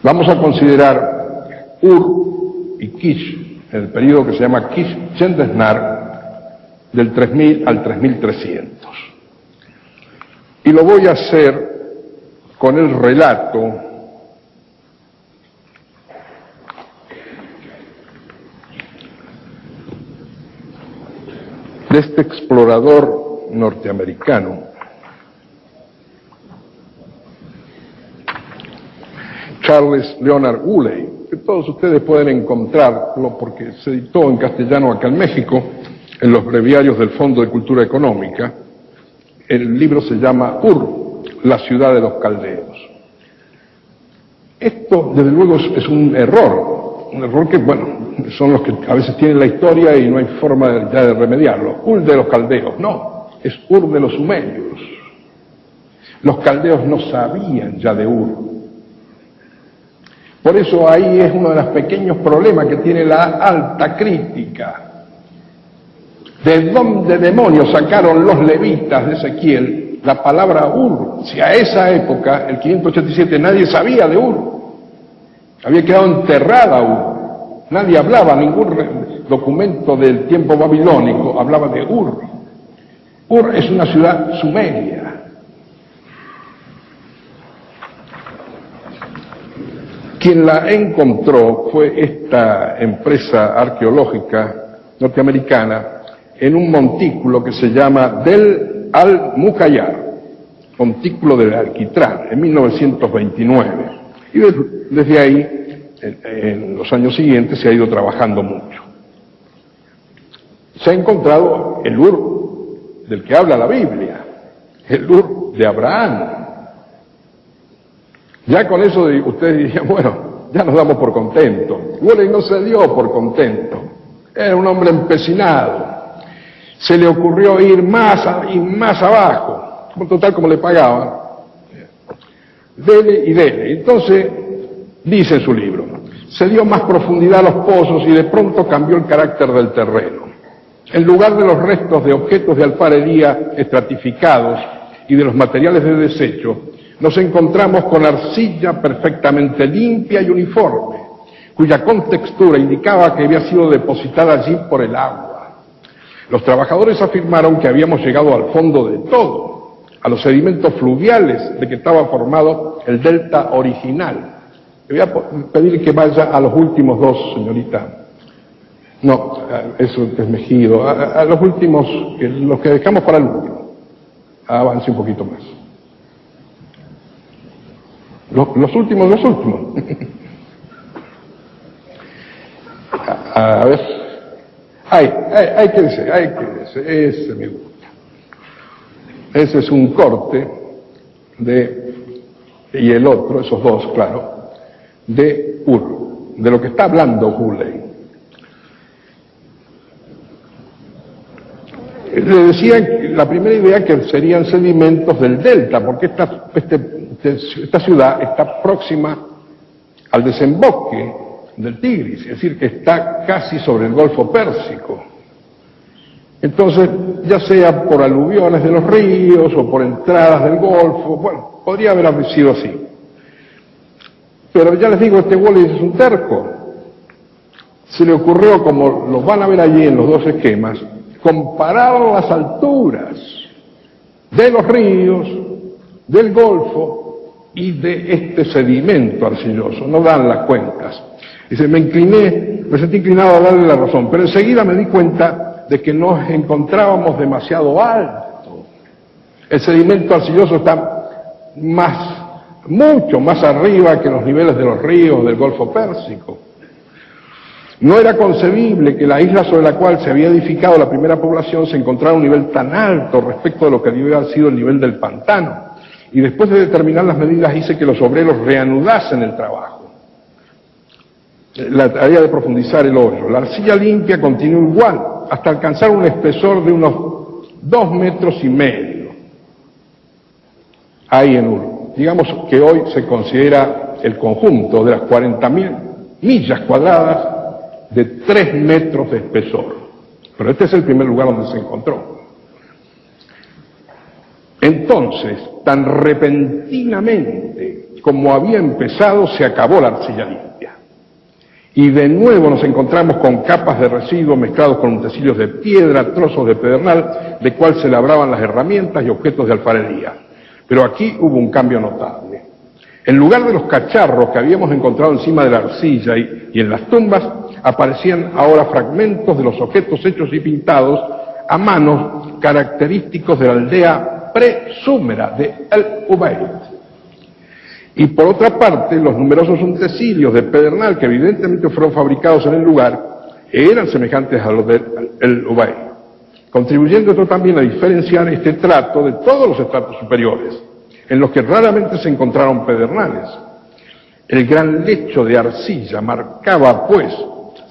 Vamos a considerar Ur y Kish, el periodo que se llama Kish-Chendesnar, del 3000 al 3300. Y lo voy a hacer con el relato de este explorador norteamericano, Charles Leonard Woolley, que todos ustedes pueden encontrarlo porque se editó en castellano acá en México, en los breviarios del Fondo de Cultura Económica. El libro se llama Ur, la ciudad de los caldeos. Esto, desde luego, es un error que, bueno, son los que a veces tienen la historia y no hay forma ya de remediarlo. Ur de los caldeos, no, es Ur de los sumerios. Los caldeos no sabían ya de Ur. Por eso ahí es uno de los pequeños problemas que tiene la alta crítica. ¿De dónde demonios sacaron los levitas de Ezequiel la palabra Ur? Si a esa época, el 587, nadie sabía de Ur. Había quedado enterrada Ur. Nadie hablaba, ningún documento del tiempo babilónico hablaba de Ur. Ur es una ciudad sumeria. Quien la encontró fue esta empresa arqueológica norteamericana en un montículo que se llama Del Al-Muqayyar, montículo del alquitrán, en 1929. Y desde ahí, en los años siguientes, se ha ido trabajando mucho. Se ha encontrado el Ur del que habla la Biblia, el Ur de Abraham. Ya con eso ustedes dirían, bueno, ya nos damos por contentos. Woolley no se dio por contento, era un hombre empecinado. Se le ocurrió ir más y más abajo, total como le pagaban, dele y dele. Entonces, dice en su libro, se dio más profundidad a los pozos y de pronto cambió el carácter del terreno. En lugar de los restos de objetos de alfarería estratificados y de los materiales de desecho, nos encontramos con arcilla perfectamente limpia y uniforme, cuya contextura indicaba que había sido depositada allí por el agua. Los trabajadores afirmaron que habíamos llegado al fondo de todo, a los sedimentos fluviales de que estaba formado el delta original. Le voy a pedir que vaya a los últimos dos, señorita. No, eso es Mejido. A los últimos, los que dejamos para el último. Avance un poquito más. Los últimos. A ver. Hay que decir, ese me gusta. Ese es un corte y el otro, esos dos, claro, de Ur, de lo que está hablando Woolley. Le decía la primera idea que serían sedimentos del delta, porque esta ciudad está próxima al desemboque del Tigris, es decir, que está casi sobre el Golfo Pérsico. Entonces, ya sea por aluviones de los ríos o por entradas del Golfo, bueno, podría haber sido así. Pero ya les digo, este Woolley es un terco. Se le ocurrió, como los van a ver allí en los dos esquemas, comparar las alturas de los ríos, del Golfo y de este sedimento arcilloso. No dan las cuentas. Dice, me sentí inclinado a darle la razón, pero enseguida me di cuenta de que nos encontrábamos demasiado alto. El sedimento arcilloso está mucho más arriba que los niveles de los ríos del Golfo Pérsico. No era concebible que la isla sobre la cual se había edificado la primera población se encontrara a un nivel tan alto respecto de lo que debió haber sido el nivel del pantano. Y después de determinar las medidas hice que los obreros reanudasen el trabajo. La tarea de profundizar el hoyo. La arcilla limpia continuó igual, hasta alcanzar un espesor de unos 2,5 metros. Ahí en Ur. Digamos que hoy se considera el conjunto de las 40.000 millas cuadradas de 3 metros de espesor. Pero este es el primer lugar donde se encontró. Entonces, tan repentinamente como había empezado, se acabó la arcilla limpia. Y de nuevo nos encontramos con capas de residuos mezclados con utensilios de piedra, trozos de pedernal, de cual se labraban las herramientas y objetos de alfarería. Pero aquí hubo un cambio notable. En lugar de los cacharros que habíamos encontrado encima de la arcilla y en las tumbas, aparecían ahora fragmentos de los objetos hechos y pintados a mano, característicos de la aldea presúmera de El Ubaid. Y por otra parte, los numerosos utensilios de pedernal que evidentemente fueron fabricados en el lugar eran semejantes a los de El Ubaid, contribuyendo esto también a diferenciar este trato de todos los estratos superiores, en los que raramente se encontraron pedernales. El gran lecho de arcilla marcaba, pues,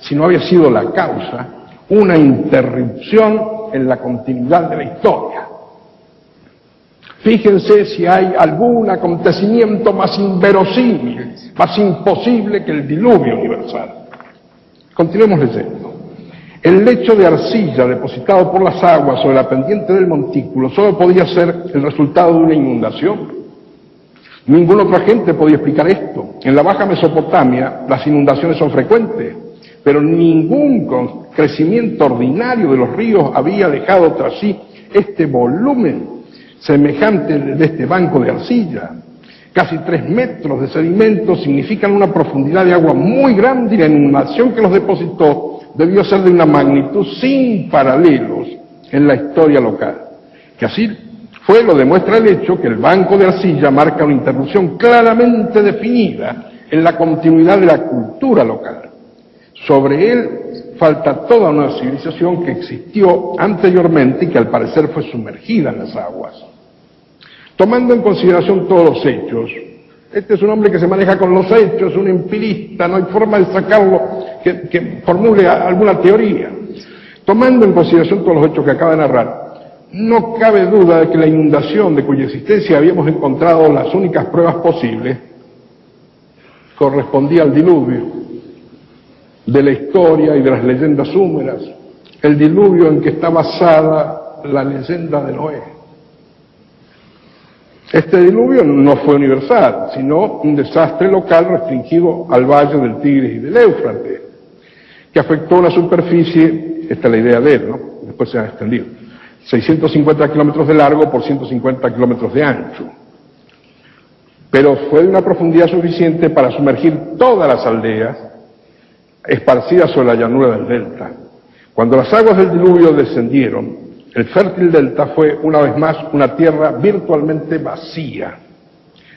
si no había sido la causa, una interrupción en la continuidad de la historia. Fíjense si hay algún acontecimiento más inverosímil, más imposible que el diluvio universal. Continuemos leyendo. El lecho de arcilla depositado por las aguas sobre la pendiente del montículo solo podía ser el resultado de una inundación. Ningún otro agente podía explicar esto. En la Baja Mesopotamia las inundaciones son frecuentes, pero ningún crecimiento ordinario de los ríos había dejado tras sí este volumen semejante de este banco de arcilla. Casi 3 metros de sedimento significan una profundidad de agua muy grande y la inundación que los depositó debió ser de una magnitud sin paralelos en la historia local. Que así fue, lo demuestra el hecho que el Banco de Arcilla marca una interrupción claramente definida en la continuidad de la cultura local. Sobre él falta toda una civilización que existió anteriormente y que al parecer fue sumergida en las aguas. Tomando en consideración todos los hechos, este es un hombre que se maneja con los hechos, un empirista, no hay forma de sacarlo que formule alguna teoría. Tomando en consideración todos los hechos que acaba de narrar, no cabe duda de que la inundación de cuya existencia habíamos encontrado las únicas pruebas posibles correspondía al diluvio de la historia y de las leyendas húmedas, el diluvio en que está basada la leyenda de Noé. Este diluvio no fue universal, sino un desastre local restringido al valle del Tigris y del Éufrates, que afectó una superficie, esta es la idea de él, ¿no? Después se ha extendido, 650 kilómetros de largo por 150 kilómetros de ancho. Pero fue de una profundidad suficiente para sumergir todas las aldeas esparcidas sobre la llanura del delta. Cuando las aguas del diluvio descendieron, el fértil delta fue una vez más una tierra virtualmente vacía,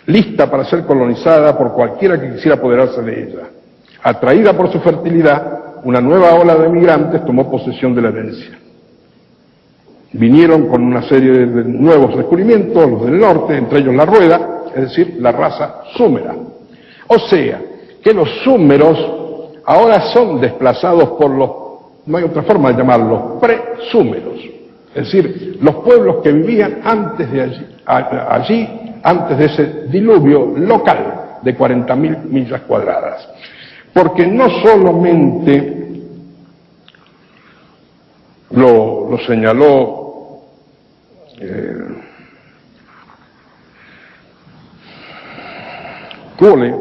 lista para ser colonizada por cualquiera que quisiera apoderarse de ella. Atraída por su fertilidad, una nueva ola de migrantes tomó posesión de la herencia. Vinieron con una serie de nuevos descubrimientos, los del norte, entre ellos la rueda, es decir, la raza súmera. O sea, que los súmeros ahora son desplazados por los, no hay otra forma de llamarlos, presúmeros. Es decir, los pueblos que vivían antes de allí, antes de ese diluvio local de 40.000 millas cuadradas. Porque no solamente lo señaló Cole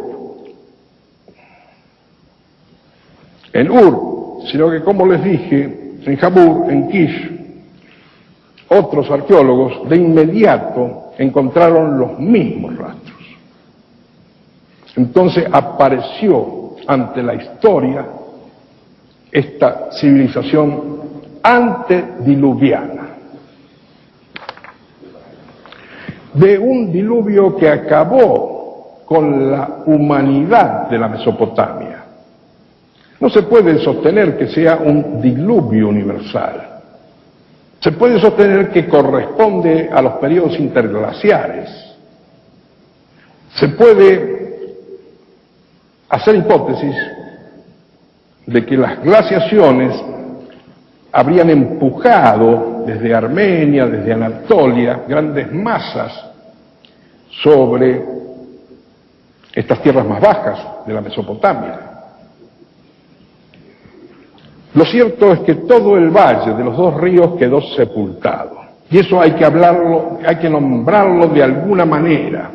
en Ur, sino que, como les dije, en Jabur, en Kish, otros arqueólogos de inmediato encontraron los mismos rastros. Entonces apareció ante la historia esta civilización antediluviana, de un diluvio que acabó con la humanidad de la Mesopotamia. No se puede sostener que sea un diluvio universal. Se puede sostener que corresponde a los periodos interglaciares. Se puede hacer hipótesis de que las glaciaciones habrían empujado desde Armenia, desde Anatolia, grandes masas sobre estas tierras más bajas de la Mesopotamia. Lo cierto es que todo el valle de los dos ríos quedó sepultado. Y eso hay que hablarlo, hay que nombrarlo de alguna manera.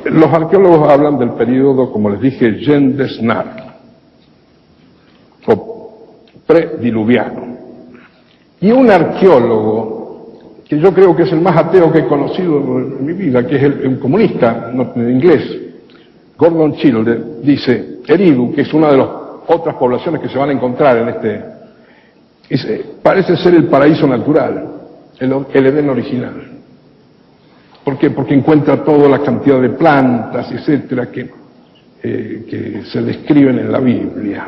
Los arqueólogos hablan del periodo, como les dije, Yendesnar, o prediluviano. Y un arqueólogo, que yo creo que es el más ateo que he conocido en mi vida, que es el comunista inglés, Gordon Childe, dice, Eridu, que es una de las otras poblaciones que se van a encontrar en dice, parece ser el paraíso natural, el Edén original. ¿Por qué? Porque encuentra toda la cantidad de plantas, etcétera, que se describen en la Biblia.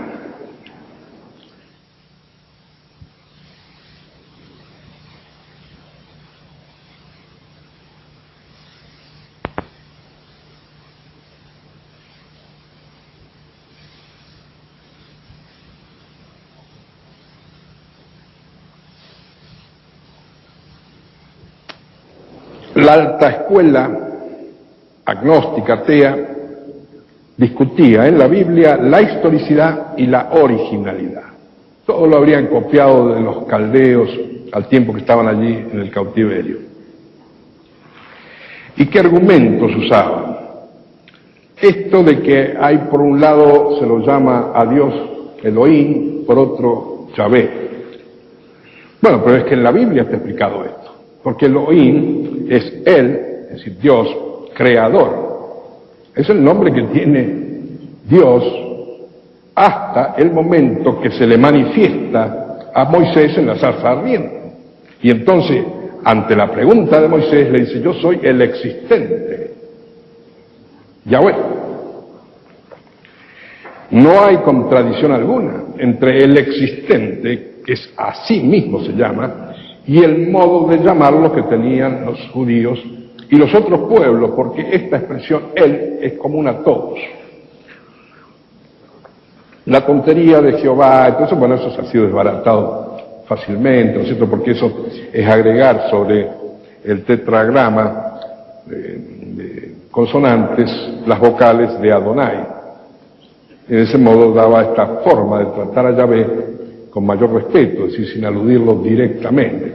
La alta escuela agnóstica, atea, discutía en la Biblia la historicidad y la originalidad. Todo lo habrían copiado de los caldeos al tiempo que estaban allí en el cautiverio. ¿Y qué argumentos usaban? Esto de que hay, por un lado, se lo llama a Dios Elohim, por otro, Yahvé. Bueno, pero es que en la Biblia está explicado esto. Porque Elohim es Él, es decir, Dios, creador. Es el nombre que tiene Dios hasta el momento que se le manifiesta a Moisés en la zarza ardiente. Y entonces, ante la pregunta de Moisés, le dice: yo soy el existente, Yahweh. No hay contradicción alguna entre el existente, que es así mismo se llama, y el modo de llamarlo que tenían los judíos y los otros pueblos, porque esta expresión él es común a todos. La tontería de Jehová, entonces, bueno, eso se ha sido desbaratado fácilmente, ¿no es cierto?, porque eso es agregar sobre el tetragrama de consonantes las vocales de Adonai. Y de ese modo daba esta forma de tratar a Yahvé con mayor respeto, es decir, sin aludirlo directamente.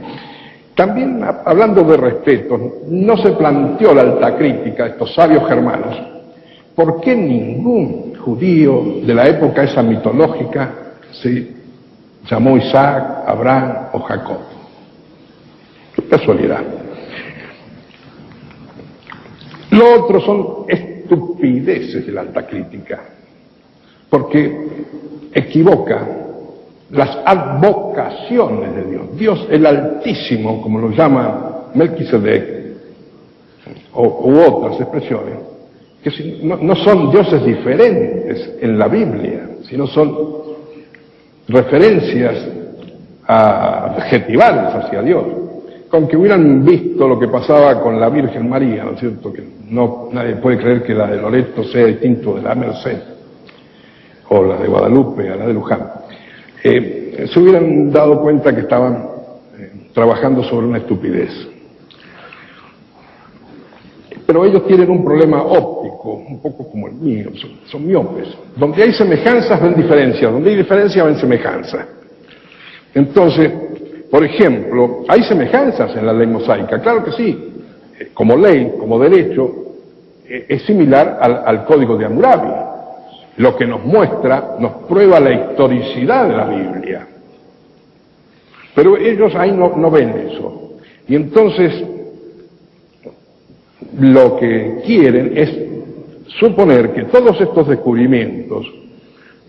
También, hablando de respeto, no se planteó la alta crítica de estos sabios germanos: ¿por qué ningún judío de la época esa mitológica se llamó Isaac, Abraham o Jacob? Qué casualidad. Lo otro son estupideces de la alta crítica, porque equivoca las advocaciones de Dios. Dios el Altísimo, como lo llama Melquisedec, u otras expresiones, que no son dioses diferentes en la Biblia, sino son referencias adjetivales hacia Dios. Con que hubieran visto lo que pasaba con la Virgen María, ¿no es cierto?, que nadie puede creer que la de Loreto sea distinto de la Merced, o la de Guadalupe a la de Luján, se hubieran dado cuenta que estaban trabajando sobre una estupidez. Pero ellos tienen un problema óptico, un poco como el mío, son miopes. Donde hay semejanzas ven diferencias, donde hay diferencia ven semejanzas. Entonces, por ejemplo, ¿hay semejanzas en la ley mosaica? Claro que sí. Como ley, como derecho, es similar al Código de Hammurabi. Lo que nos muestra, nos prueba la historicidad de la Biblia. Pero ellos ahí no ven eso. Y entonces, lo que quieren es suponer que todos estos descubrimientos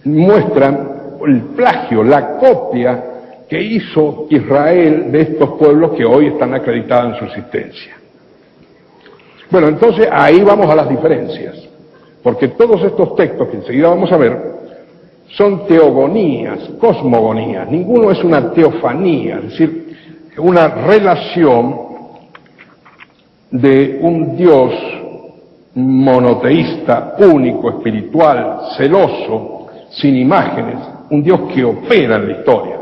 muestran el plagio, la copia que hizo Israel de estos pueblos que hoy están acreditados en su existencia. Bueno, entonces ahí vamos a las diferencias, porque todos estos textos que enseguida vamos a ver son teogonías, cosmogonías. Ninguno es una teofanía, es decir, una relación de un Dios monoteísta, único, espiritual, celoso, sin imágenes, un Dios que opera en la historia.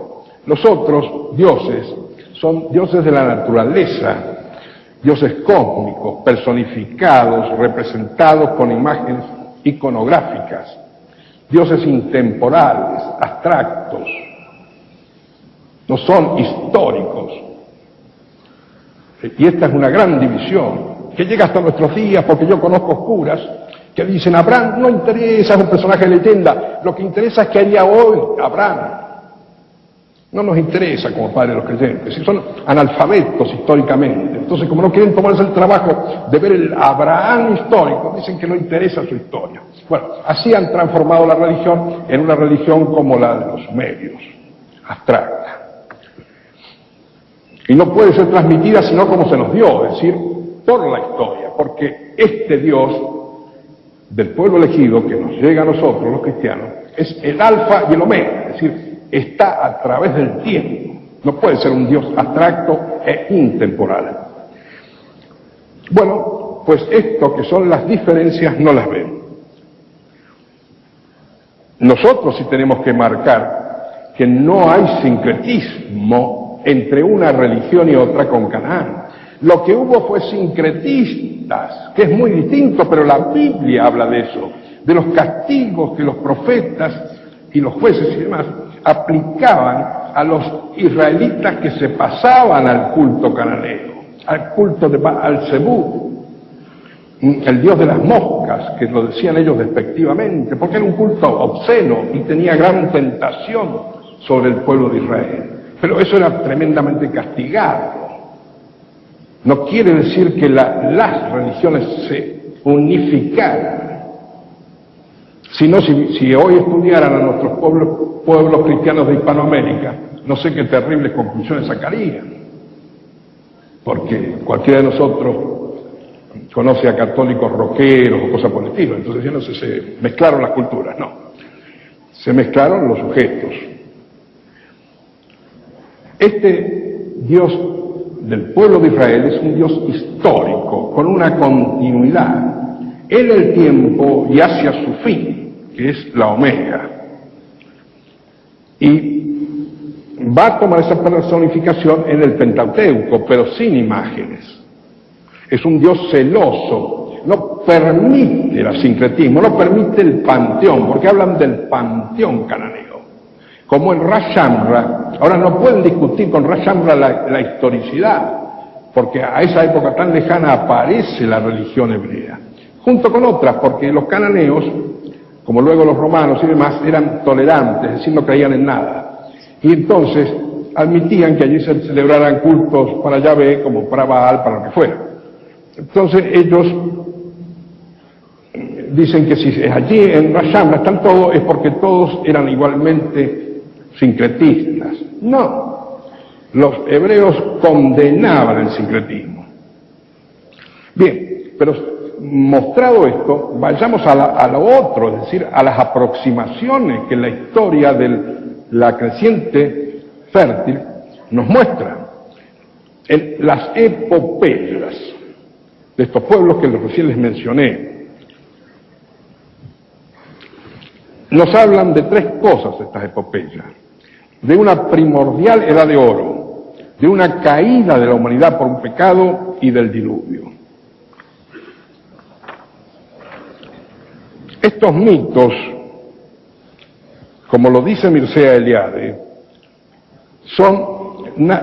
Los otros dioses son dioses de la naturaleza, dioses cósmicos, personificados, representados con imágenes iconográficas, dioses intemporales, abstractos, no son históricos. Y esta es una gran división que llega hasta nuestros días, porque yo conozco curas que dicen: Abraham no interesa, es un personaje de leyenda, lo que interesa es qué haría hoy Abraham. No nos interesa como padres de los creyentes, si son analfabetos históricamente. Entonces, como no quieren tomarse el trabajo de ver el Abraham histórico, dicen que no interesa su historia. Bueno, así han transformado la religión en una religión como la de los medios, abstracta. Y no puede ser transmitida sino como se nos dio, es decir, por la historia, porque este Dios del pueblo elegido que nos llega a nosotros, los cristianos, es el alfa y el omega, es decir, está a través del tiempo. No puede ser un Dios abstracto e intemporal. Bueno, pues esto que son las diferencias no las ven. Nosotros sí tenemos que marcar que no hay sincretismo entre una religión y otra con Canaán. Lo que hubo fue sincretistas, que es muy distinto, pero la Biblia habla de eso, de los castigos que los profetas y los jueces y demás aplicaban a los israelitas que se pasaban al culto cananeo, al culto de Baal-Zebub, el dios de las moscas, que lo decían ellos despectivamente, porque era un culto obsceno y tenía gran tentación sobre el pueblo de Israel. Pero eso era tremendamente castigado. No quiere decir que las religiones se unificaran. Si hoy estudiaran a nuestros pueblos cristianos de Hispanoamérica, no sé qué terribles conclusiones sacarían, porque cualquiera de nosotros conoce a católicos rockeros o cosas por el estilo. Entonces ya no sé, se mezclaron las culturas, no, se mezclaron los sujetos. Este Dios del pueblo de Israel es un Dios histórico, con una continuidad en el tiempo y hacia su fin, que es la Omega. Y va a tomar esa personificación en el Pentateuco, pero sin imágenes. Es un Dios celoso, no permite el sincretismo, no permite el panteón, porque hablan del panteón cananeo. Como en Ras Shamra, ahora no pueden discutir con Ras Shamra la historicidad, porque a esa época tan lejana aparece la religión hebrea, junto con otras, porque los cananeos, como luego los romanos y demás, eran tolerantes, es decir, no creían en nada. Y entonces admitían que allí se celebraran cultos para Yahvé, como para Baal, para lo que fuera. Entonces ellos dicen que si allí en Ras Shamra están todos, es porque todos eran igualmente sincretistas. No, los hebreos condenaban el sincretismo. Bien, pero mostrado esto, vayamos a lo otro, es decir, a las aproximaciones que la historia de la creciente fértil nos muestra. En las epopeyas de estos pueblos que recién les mencioné, nos hablan de tres cosas estas epopeyas: de una primordial edad de oro, de una caída de la humanidad por un pecado y del diluvio. Estos mitos, como lo dice Mircea Eliade,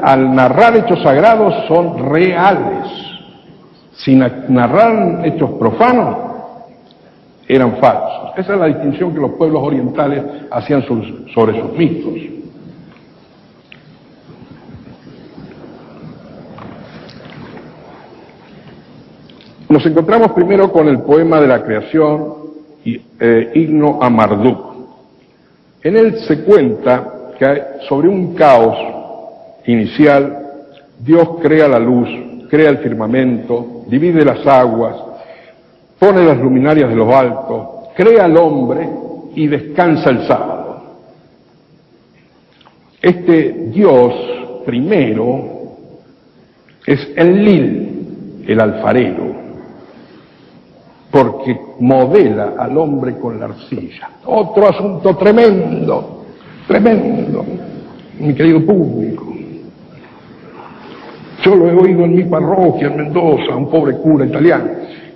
al narrar hechos sagrados son reales. Si narraran hechos profanos, eran falsos. Esa es la distinción que los pueblos orientales hacían sobre sus mitos. Nos encontramos primero con el poema de la creación, Himno a Marduk. En él se cuenta que sobre un caos inicial, Dios crea la luz, crea el firmamento, divide las aguas, pone las luminarias de los altos, crea al hombre y descansa el sábado. Este Dios primero es Enlil, el alfarero, porque modela al hombre con la arcilla. Otro asunto tremendo, tremendo, mi querido público. Yo lo he oído en mi parroquia en Mendoza, un pobre cura italiano.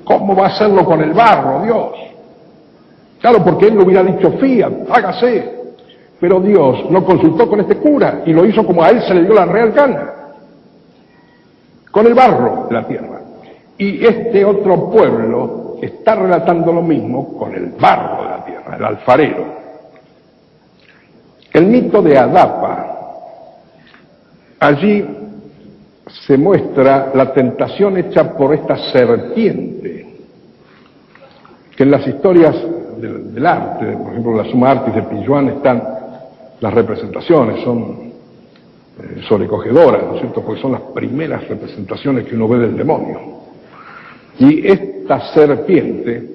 ¿Cómo va a hacerlo con el barro, Dios? Claro, porque él lo hubiera dicho, fiat, hágase. Pero Dios no consultó con este cura y lo hizo como a él se le dio la real gana, con el barro de la tierra. Y este otro pueblo está relatando lo mismo con el barro de la tierra, el alfarero. El mito de Adapa, allí se muestra la tentación hecha por esta serpiente, que en las historias del arte, por ejemplo, la Suma Artis de Pilluan, están las representaciones, son sobrecogedoras, ¿no es cierto?, porque son las primeras representaciones que uno ve del demonio. Y esta serpiente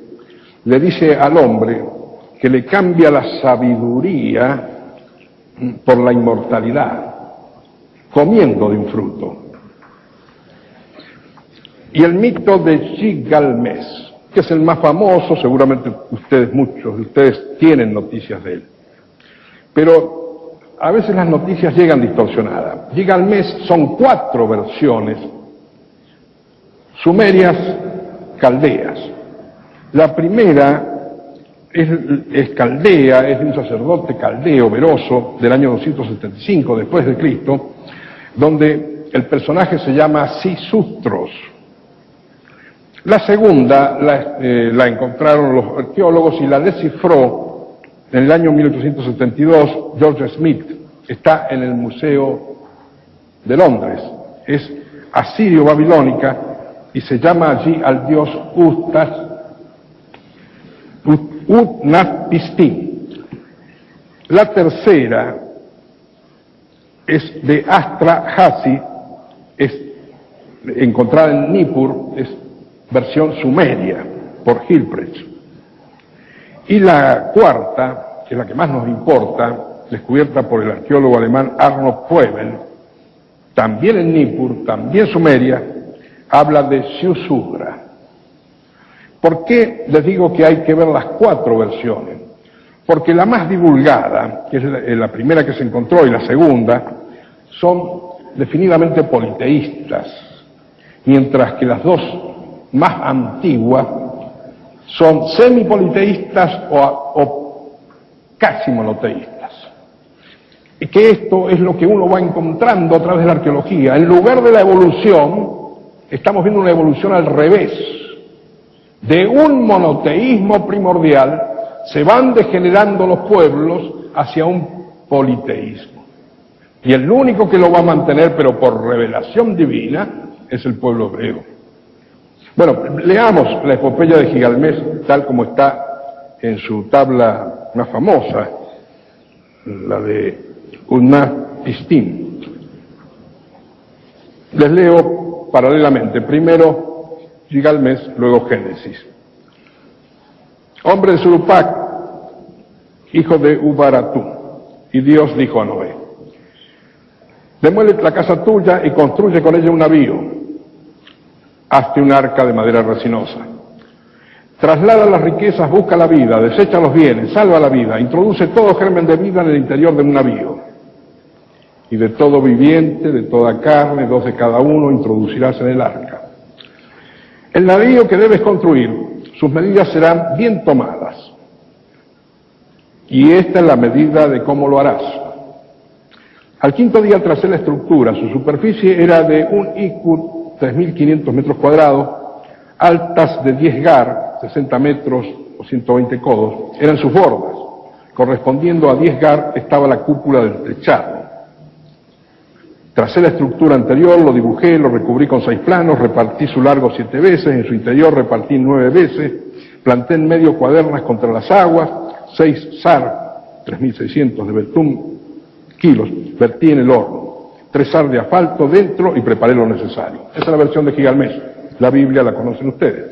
le dice al hombre que le cambia la sabiduría por la inmortalidad, comiendo de un fruto. Y el mito de Gilgamesh, que es el más famoso, seguramente muchos de ustedes tienen noticias de él. Pero a veces las noticias llegan distorsionadas. Gilgamesh son 4 versiones sumerias caldeas. La primera es caldea, es de un sacerdote caldeo, Beroso, del año 275 después de Cristo, donde el personaje se llama Sisutros. La segunda la encontraron los arqueólogos y la descifró en el año 1872 George Smith. Está en el Museo de Londres. Es asirio-babilónica y se llama allí al dios Ustas, Utnapishtim. La tercera es de Astrahasis, es encontrada en Nippur, es versión sumeria, por Hilprecht. Y la cuarta, que es la que más nos importa, descubierta por el arqueólogo alemán Arno Pöbel, también en Nippur, también sumeria, habla de Siusugra. ¿Por qué les digo que hay que ver las cuatro versiones? Porque la más divulgada, que es la primera que se encontró y la segunda, son definidamente politeístas, mientras que las dos más antiguas son semipoliteístas o casi monoteístas. Y que esto es lo que uno va encontrando a través de la arqueología. En lugar de la evolución, estamos viendo una evolución al revés. De un monoteísmo primordial se van degenerando los pueblos hacia un politeísmo. Y el único que lo va a mantener, pero por revelación divina, es el pueblo hebreo. Bueno, leamos la epopeya de Gigalmés tal como está en su tabla más famosa, la de Utnapishtim. Les leo paralelamente, primero Gigalmés, luego Génesis. Hombre de Surupac, hijo de Ubaratú, y Dios dijo a Noé: demuele la casa tuya y construye con ella un navío. Hazte un arca de madera resinosa. Traslada las riquezas, busca la vida, desecha los bienes, salva la vida, introduce todo germen de vida en el interior de un navío. Y de todo viviente, de toda carne, 2 de cada uno, introducirás en el arca. El navío que debes construir, sus medidas serán bien tomadas. Y esta es la medida de cómo lo harás. Al quinto día tracé la estructura, su superficie era de un ikud, 3.500 metros cuadrados, altas de 10 gar, 60 metros o 120 codos, eran sus bordas. Correspondiendo a 10 gar estaba la cúpula del techado. Tracé la estructura anterior, lo dibujé, lo recubrí con 6 planos, repartí su largo 7 veces, en su interior repartí 9 veces, planté en medio cuadernas contra las aguas, 6 sar, 3.600 de betum, kilos, vertí en el horno. 3 sar de asfalto dentro y preparé lo necesario. Esa es la versión de Gigalmés. La Biblia la conocen ustedes.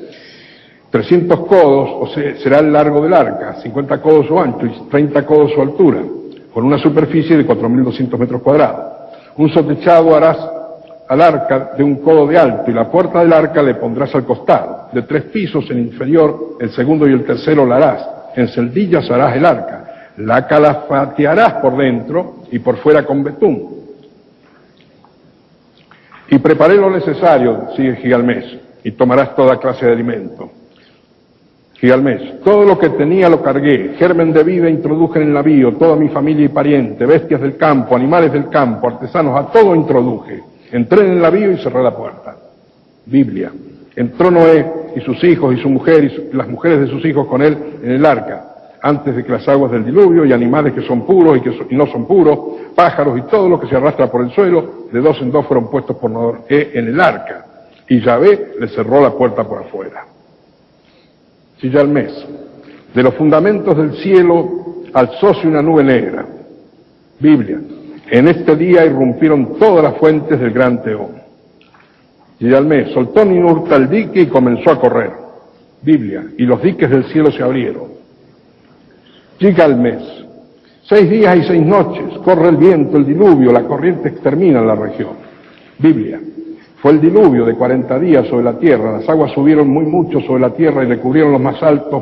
300 codos, o sea, será el largo del arca, 50 codos su ancho y 30 codos su altura, con una superficie de 4.200 metros cuadrados. Un sotechado harás al arca de un codo de alto y la puerta del arca le pondrás al costado. De 3 pisos en inferior, el segundo y el tercero la harás. En celdillas harás el arca. La calafatearás por dentro y por fuera con betún. Y preparé lo necesario, sigue Gigalmés, y tomarás toda clase de alimento. Gigalmés: todo lo que tenía lo cargué, germen de vida introduje en el navío, toda mi familia y pariente, bestias del campo, animales del campo, artesanos, a todo introduje. Entré en el navío y cerré la puerta. Biblia: entró Noé y sus hijos y su mujer y las mujeres de sus hijos con él en el arca, antes de que las aguas del diluvio, y animales que son puros y no son puros, pájaros y todo lo que se arrastra por el suelo, de 2 en 2 fueron puestos por Noé en el arca, y Yahvé le cerró la puerta por afuera. Gigalmés: de los fundamentos del cielo alzóse una nube negra. Biblia: en este día irrumpieron todas las fuentes del gran Teón. Gigalmés: soltó Ninurta el dique y comenzó a correr. Biblia: y los diques del cielo se abrieron. Gigalmés: 6 días y 6 noches, corre el viento, el diluvio, la corriente extermina la región. Biblia: fue el diluvio de 40 días sobre la tierra, las aguas subieron muy mucho sobre la tierra y recubrieron los más altos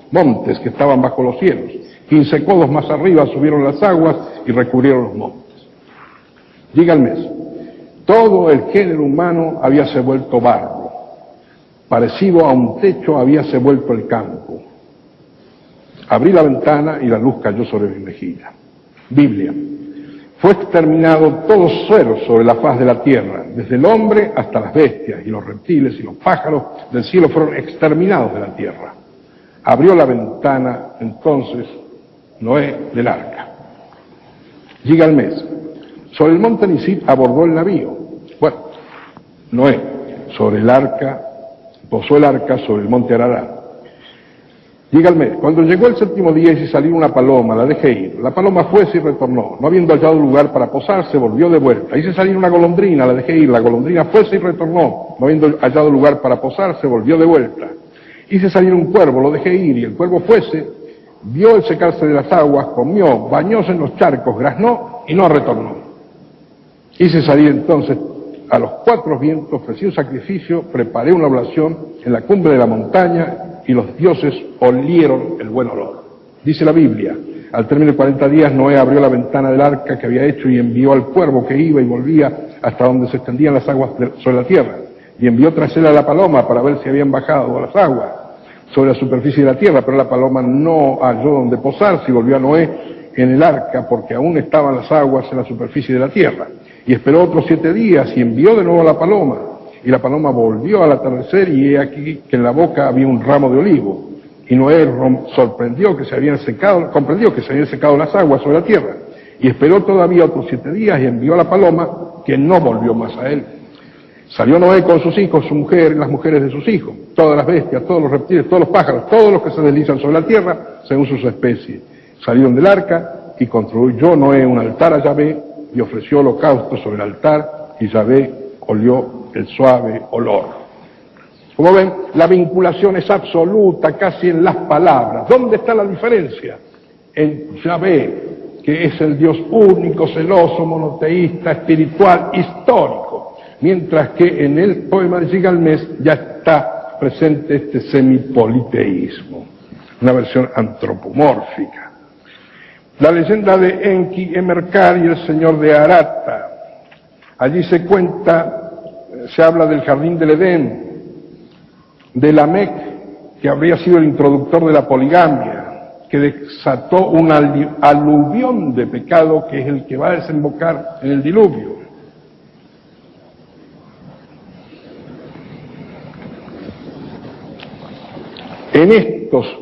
montes que estaban bajo los cielos. 15 codos más arriba subieron las aguas y recubrieron los montes. Gigalmés: todo el género humano habíase vuelto barro, parecido a un techo habíase vuelto el campo. Abrí la ventana y la luz cayó sobre mi mejilla. Biblia: fue exterminado todo suero sobre la faz de la tierra, desde el hombre hasta las bestias, y los reptiles y los pájaros del cielo fueron exterminados de la tierra. Abrió la ventana entonces Noé del arca. Gigalmés: sobre el monte Nisip abordó el navío. Bueno, Noé sobre el arca, posó el arca sobre el monte Ararat. Llega el mes. Cuando llegó el séptimo día hice salir una paloma, la dejé ir. La paloma fuese y retornó. No habiendo hallado lugar para posarse, volvió de vuelta. Hice salir una golondrina, la dejé ir. La golondrina fuese y retornó. No habiendo hallado lugar para posarse, volvió de vuelta. Hice salir un cuervo, lo dejé ir. Y el cuervo fuese, vio el secarse de las aguas, comió, bañóse en los charcos, graznó y no retornó. Hice salir entonces a los 4 vientos, ofrecí un sacrificio, preparé una oblación en la cumbre de la montaña, y los dioses olieron el buen olor. Dice la Biblia, al término de 40 días Noé abrió la ventana del arca que había hecho y envió al cuervo que iba y volvía hasta donde se extendían las aguas sobre la tierra, y envió tras él a la paloma para ver si habían bajado las aguas sobre la superficie de la tierra, pero la paloma no halló donde posarse y volvió a Noé en el arca porque aún estaban las aguas en la superficie de la tierra. Y esperó otros 7 días y envió de nuevo a la paloma. Y la paloma volvió al atardecer y he aquí que en la boca había un ramo de olivo. Y Noé comprendió que se habían secado las aguas sobre la tierra. Y esperó todavía otros 7 días y envió a la paloma, que no volvió más a él. Salió Noé con sus hijos, su mujer y las mujeres de sus hijos, todas las bestias, todos los reptiles, todos los pájaros, todos los que se deslizan sobre la tierra, según sus especies. Salieron del arca y construyó Noé un altar a Yahvé y ofreció holocausto sobre el altar y Yahvé olió el suave olor. Como ven, la vinculación es absoluta, casi en las palabras. ¿Dónde está la diferencia? En Yahvé, que es el Dios único, celoso, monoteísta, espiritual, histórico, mientras que en el poema de Gilgamesh ya está presente este semipoliteísmo, una versión antropomórfica. La leyenda de Enki, Emerkar y el señor de Aratta. Allí se habla del jardín del Edén, de Lamec, que habría sido el introductor de la poligamia, que desató un aluvión de pecado que es el que va a desembocar en el diluvio. En estos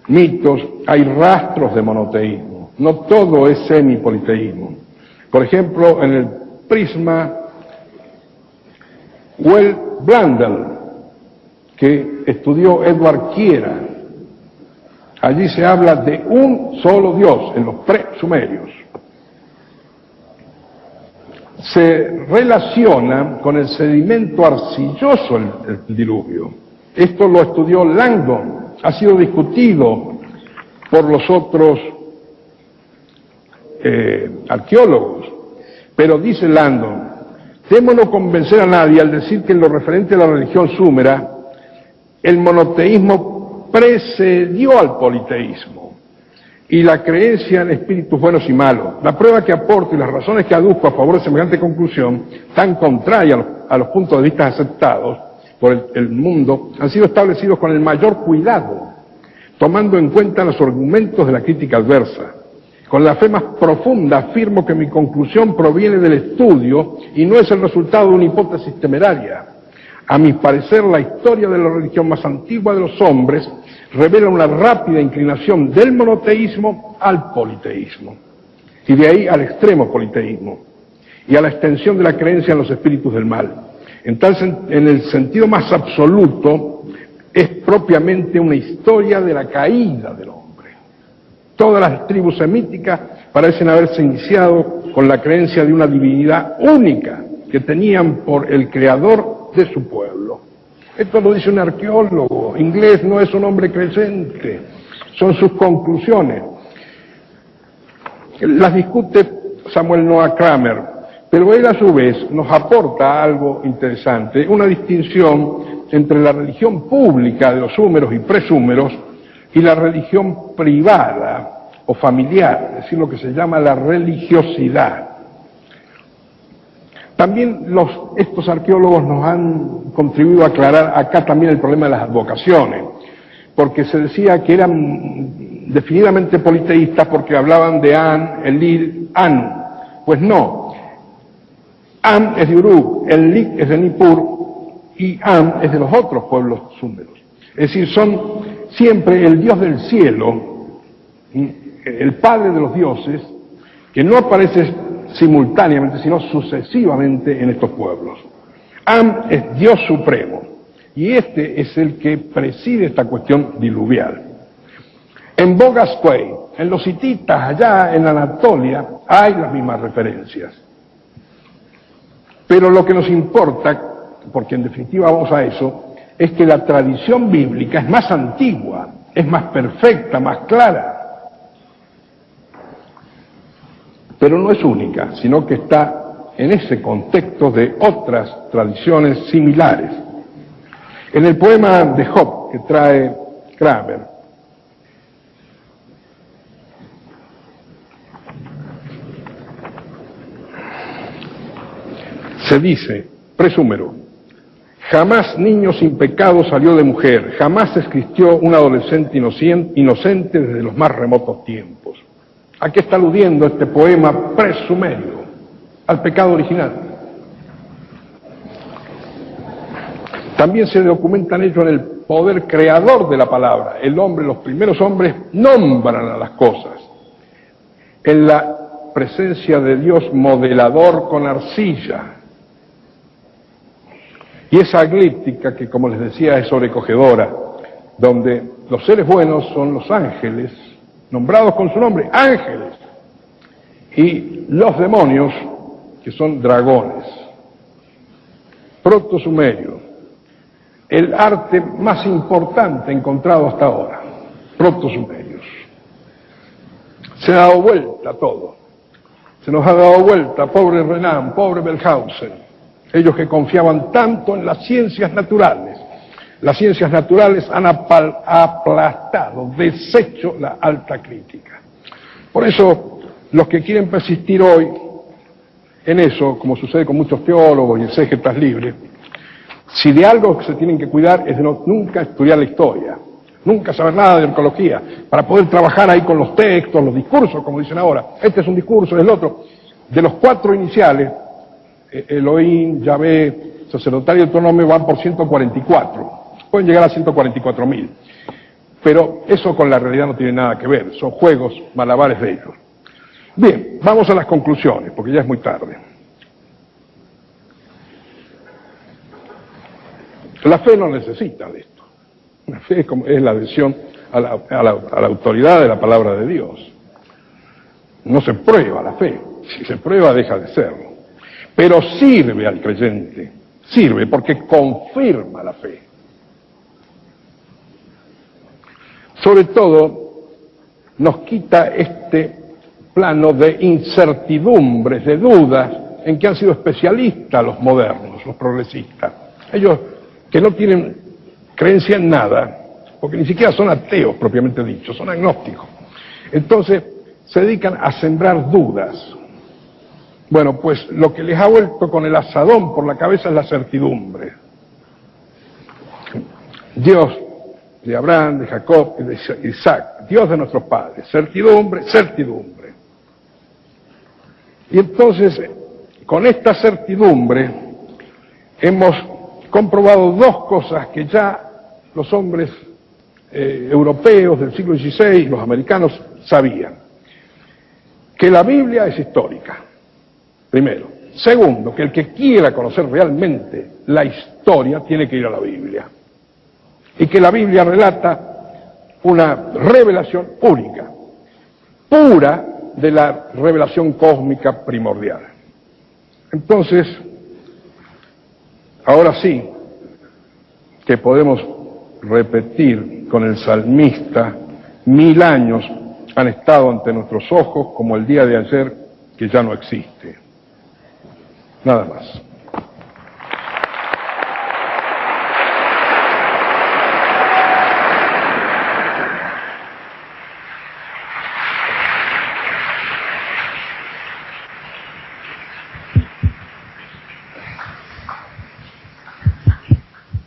mitos hay rastros de monoteísmo, no todo es semipoliteísmo. Por ejemplo, en el prisma Well-Blandel, que estudió Edward Quiera, allí se habla de un solo Dios en los presumerios. Se relaciona con el sedimento arcilloso el diluvio. Esto lo estudió Langdon, ha sido discutido por los otros arqueólogos, pero dice Langdon: temo no convencer a nadie al decir que en lo referente a la religión súmera, el monoteísmo precedió al politeísmo y la creencia en espíritus buenos y malos. La prueba que aporto y las razones que aduzco a favor de semejante conclusión, tan contraria a los puntos de vista aceptados por el mundo, han sido establecidos con el mayor cuidado, tomando en cuenta los argumentos de la crítica adversa. Con la fe más profunda afirmo que mi conclusión proviene del estudio y no es el resultado de una hipótesis temeraria. A mi parecer, la historia de la religión más antigua de los hombres revela una rápida inclinación del monoteísmo al politeísmo, y de ahí al extremo politeísmo, y a la extensión de la creencia en los espíritus del mal. En el sentido más absoluto, es propiamente una historia de la caída del hombre. Todas las tribus semíticas parecen haberse iniciado con la creencia de una divinidad única que tenían por el creador de su pueblo. Esto lo dice un arqueólogo inglés, no es un hombre creyente, son sus conclusiones. Las discute Samuel Noah Kramer, pero él a su vez nos aporta algo interesante, una distinción entre la religión pública de los súmeros y presúmeros y la religión privada o familiar, es decir, lo que se llama la religiosidad. También estos arqueólogos nos han contribuido a aclarar acá también el problema de las advocaciones, porque se decía que eran definidamente politeístas porque hablaban de An, Enlil, An. Pues no. An es de Uruk, Enlil es de Nippur y An es de los otros pueblos súmeros. Es decir, son siempre el Dios del cielo, el Padre de los dioses, que no aparece simultáneamente, sino sucesivamente en estos pueblos. Am es Dios supremo, y este es el que preside esta cuestión diluvial. En Bogasquay, en los hititas, allá en Anatolia, hay las mismas referencias. Pero lo que nos importa, porque en definitiva vamos a eso, es que la tradición bíblica es más antigua, es más perfecta, más clara. Pero no es única, sino que está en ese contexto de otras tradiciones similares. En el poema de Job que trae Kramer, se dice, presúmero, jamás niño sin pecado salió de mujer, jamás existió un adolescente inocente desde los más remotos tiempos. ¿A qué está aludiendo este poema presumerio? Al pecado original. También se documentan ello en el poder creador de la palabra. El hombre, los primeros hombres nombran a las cosas. En la presencia de Dios modelador con arcilla. Y esa glíptica que, como les decía, es sobrecogedora, donde los seres buenos son los ángeles, nombrados con su nombre, ángeles, y los demonios, que son dragones. Proto-sumerio, el arte más importante encontrado hasta ahora, proto-sumerios. Se ha dado vuelta todo. Se nos ha dado vuelta, pobre Renan, pobre Bellhausen, ellos que confiaban tanto en las ciencias naturales. Las ciencias naturales han aplastado, deshecho la alta crítica. Por eso, los que quieren persistir hoy en eso, como sucede con muchos teólogos y exégetas libres, si de algo que se tienen que cuidar es de nunca estudiar la historia, nunca saber nada de arqueología, para poder trabajar ahí con los textos, los discursos, como dicen ahora. Este es un discurso, es el otro. De los 4 iniciales, Elohim, Yahvé, sacerdotal y autónomo van por 144. Pueden llegar a 144.000. Pero eso con la realidad no tiene nada que ver, son juegos malabares de ellos. Bien, vamos a las conclusiones, porque ya es muy tarde. La fe no necesita de esto. La fe es la adhesión a la autoridad de la palabra de Dios. No se prueba la fe, si se prueba deja de serlo. Pero sirve al creyente, sirve porque confirma la fe. Sobre todo, nos quita este plano de incertidumbres, de dudas, en que han sido especialistas los modernos, los progresistas. Ellos que no tienen creencia en nada, porque ni siquiera son ateos propiamente dichos, son agnósticos. Entonces, se dedican a sembrar dudas. Bueno, pues lo que les ha vuelto con el asadón por la cabeza es la certidumbre. Dios de Abraham, de Jacob y de Isaac, Dios de nuestros padres, certidumbre, certidumbre. Y entonces, con esta certidumbre, hemos comprobado 2 cosas que ya los hombres europeos del siglo XVI, los americanos, sabían. Que la Biblia es histórica. Primero. Segundo, que el que quiera conocer realmente la historia tiene que ir a la Biblia. Y que la Biblia relata una revelación única, pura de la revelación cósmica primordial. Entonces, ahora sí que podemos repetir con el salmista: 1000 años han estado ante nuestros ojos como el día de ayer que ya no existe. Nada más.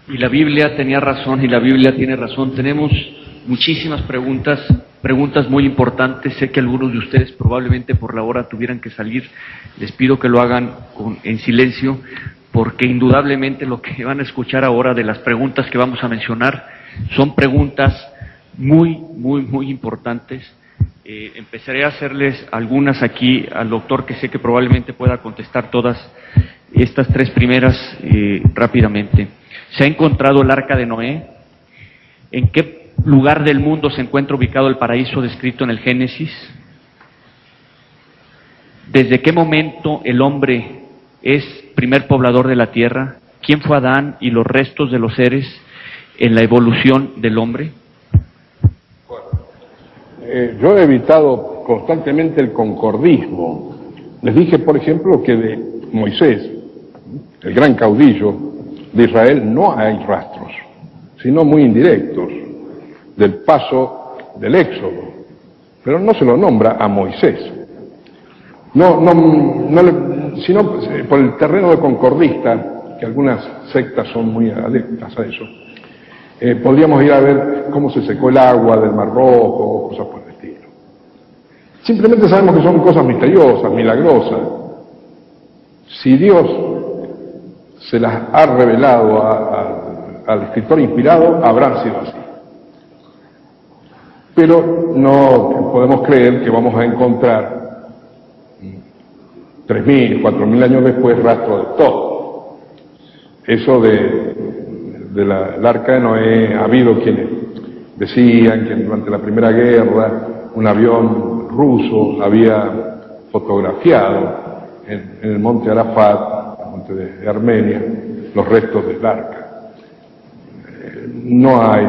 Y la Biblia tenía razón, y la Biblia tiene razón. Tenemos muchísimas preguntas muy importantes. Sé que algunos de ustedes probablemente por la hora tuvieran que salir. Les pido que lo hagan en silencio, porque indudablemente lo que van a escuchar ahora de las preguntas que vamos a mencionar son preguntas muy importantes. Empezaré a hacerles algunas aquí al doctor, que sé que probablemente pueda contestar todas estas 3 primeras rápidamente. ¿Se ha encontrado el arca de Noé? ¿En qué lugar del mundo se encuentra ubicado el paraíso descrito en el Génesis? ¿Desde qué momento el hombre es primer poblador de la tierra? ¿Quién fue Adán y los restos de los seres en la evolución del hombre? Yo he evitado constantemente el concordismo. Les dije, por ejemplo, que de Moisés, el gran caudillo de Israel, no hay rastros, sino muy indirectos, del paso del Éxodo. Pero no se lo nombra a Moisés. Sino por el terreno de concordista, que algunas sectas son muy adeptas a eso, podríamos ir a ver cómo se secó el agua del Mar Rojo, cosas por el estilo. Simplemente sabemos que son cosas misteriosas, milagrosas. Si Dios se las ha revelado al escritor inspirado, habrán sido así. Pero no podemos creer que vamos a encontrar 3.000, 4.000 años después rastro de todo. Eso del arca de Noé, ha habido quienes decían que durante la Primera Guerra un avión ruso había fotografiado en el monte Arafat, el monte de Armenia, los restos del arca. No hay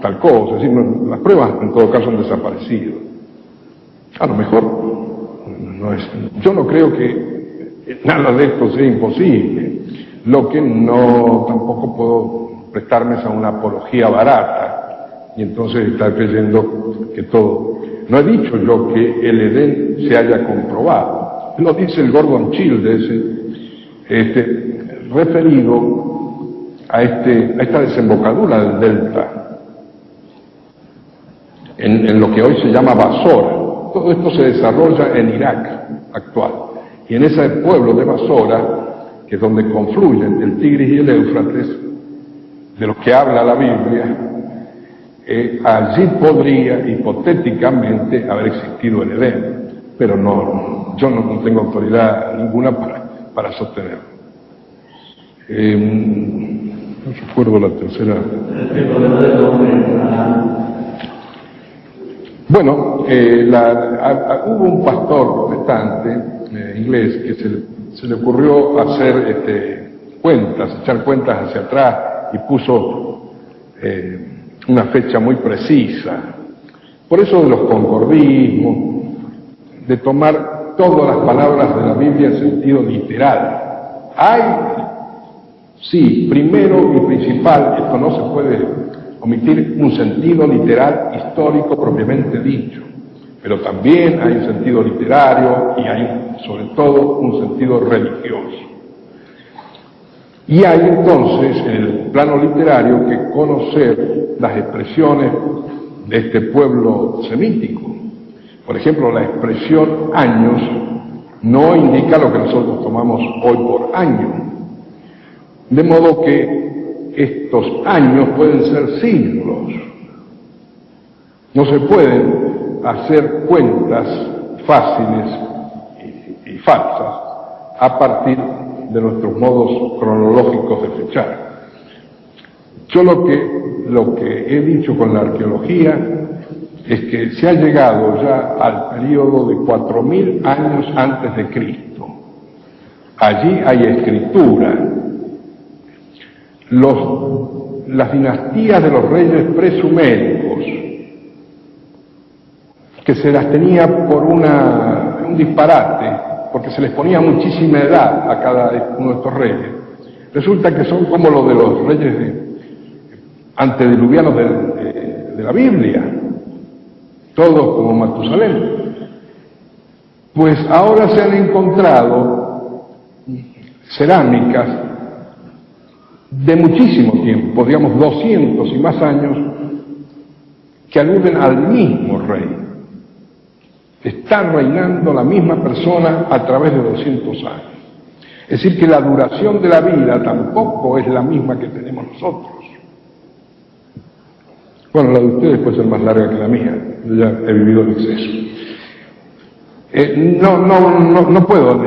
tal cosa, es decir, las pruebas en todo caso han desaparecido. A lo mejor no es, yo no creo que nada de esto sea imposible. Lo que no, tampoco puedo prestarme a una apología barata y entonces estar creyendo que todo. No he dicho yo que el Edén se haya comprobado. Lo dice el Gordon Childe, referido a esta desembocadura del delta, en lo que hoy se llama Basora. Todo esto se desarrolla en Irak actual. Y en ese pueblo de Basora, que es donde confluyen el Tigris y el Éufrates, de los que habla la Biblia, allí podría hipotéticamente haber existido el Edén, pero yo no tengo autoridad ninguna para sostenerlo. No recuerdo la tercera. Bueno, hubo un pastor protestante inglés que se le ocurrió hacer echar cuentas hacia atrás y puso una fecha muy precisa. Por eso de los concordismos, de tomar todas las palabras de la Biblia en sentido literal. Sí, primero y principal, esto no se puede omitir, un sentido literal histórico propiamente dicho, pero también hay un sentido literario y hay sobre todo un sentido religioso. Y hay entonces en el plano literario que conocer las expresiones de este pueblo semítico. Por ejemplo, la expresión años no indica lo que nosotros tomamos hoy por año. De modo que estos años pueden ser siglos. No se pueden hacer cuentas fáciles y falsas a partir de nuestros modos cronológicos de fechar. Yo lo que he dicho con la arqueología es que se ha llegado ya al periodo de 4.000 años antes de Cristo. Allí hay escritura. Las dinastías de los reyes presuméricos, que se las tenía por un disparate, porque se les ponía muchísima edad a cada uno de estos reyes, resulta que son como los de los reyes antediluvianos de la Biblia, todos como Matusalén. Pues ahora se han encontrado cerámicas de muchísimo tiempo, digamos 200 y más años, que aluden al mismo rey. Está reinando la misma persona a través de 200 años. Es decir, que la duración de la vida tampoco es la misma que tenemos nosotros. Bueno, la de ustedes puede ser más larga que la mía, yo ya he vivido el exceso. No puedo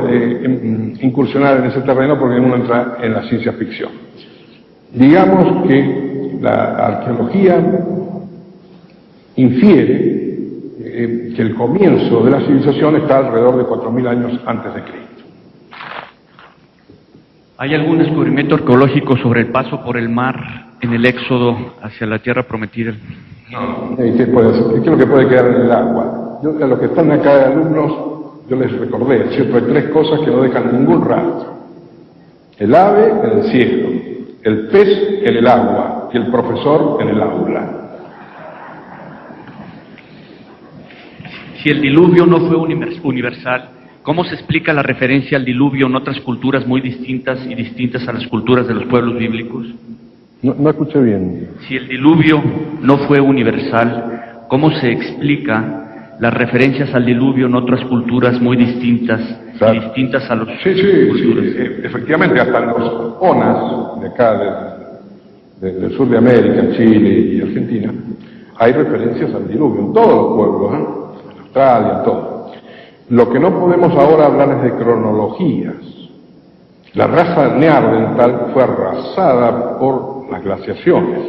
incursionar en ese terreno porque uno entra en la ciencia ficción. Digamos que la arqueología infiere que el comienzo de la civilización está alrededor de 4.000 años antes de Cristo. ¿Hay algún descubrimiento arqueológico sobre el paso por el mar en el éxodo hacia la tierra prometida? No. ¿Qué es lo que puede quedar en el agua? Yo, a los que están acá de alumnos, yo les recordé, ¿cierto? Hay 3 cosas que no dejan ningún rastro. El ave en el cielo, el pez en el agua y el profesor en el aula. Si el diluvio no fue universal, ¿cómo se explica la referencia al diluvio en otras culturas muy distintas y distintas a las culturas de los pueblos bíblicos? No escuché bien. Si el diluvio no fue universal, ¿cómo se explica las referencias al diluvio en otras culturas muy distintas y distintas a los culturas? Sí, efectivamente, hasta en los ONAS de acá, del sur de América, en Chile y Argentina, hay referencias al diluvio, en todos los pueblos, en Australia, en todo. Lo que no podemos ahora hablar es de cronologías. La raza neandertal fue arrasada por las glaciaciones.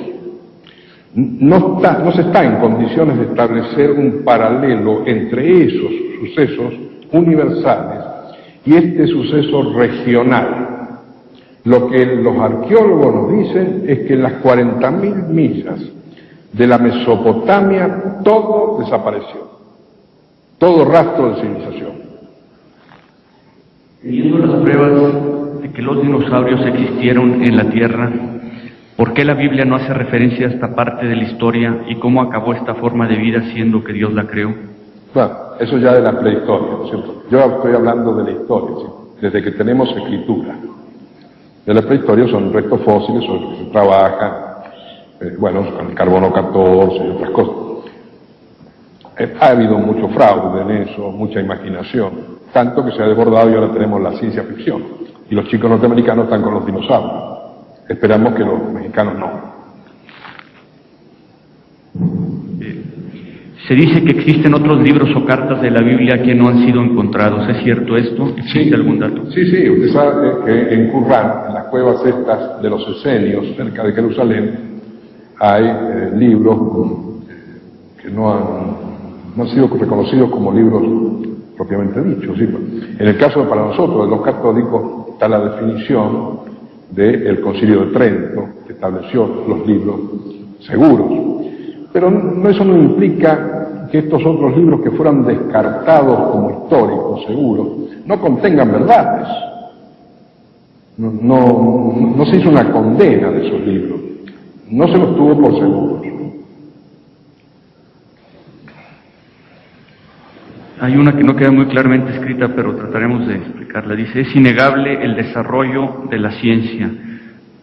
No se está en condiciones de establecer un paralelo entre esos sucesos universales y este suceso regional. Lo que los arqueólogos nos dicen es que en las 40.000 millas de la Mesopotamia todo desapareció, todo rastro de civilización. Viendo las pruebas de que los dinosaurios existieron en la Tierra, ¿por qué la Biblia no hace referencia a esta parte de la historia y cómo acabó esta forma de vida siendo que Dios la creó? Bueno, eso ya de la prehistoria, ¿no es cierto? Yo estoy hablando de la historia, ¿sí? Desde que tenemos escritura. De la prehistoria son restos fósiles sobre los que se trabaja, con el carbono 14 y otras cosas. Ha habido mucho fraude en eso, mucha imaginación, tanto que se ha desbordado y ahora tenemos la ciencia ficción. Y los chicos norteamericanos están con los dinosaurios. Esperamos que los mexicanos no. Se dice que existen otros libros o cartas de la Biblia que no han sido encontrados. ¿Es cierto esto? ¿Existe algún dato? Sí, usted sabe que en Qumran, en las cuevas estas de los esenios, cerca de Jerusalén, hay libros que no han sido reconocidos como libros propiamente dichos. ¿Sí? En el caso para nosotros, de los católicos, está la definición del Concilio de Trento, que estableció los libros seguros. Pero eso no implica que estos otros libros que fueran descartados como históricos, seguros, no contengan verdades. No se hizo una condena de esos libros. No se los tuvo por seguros. Hay una que no queda muy claramente escrita, pero trataremos de explicarla. Dice, es innegable el desarrollo de la ciencia,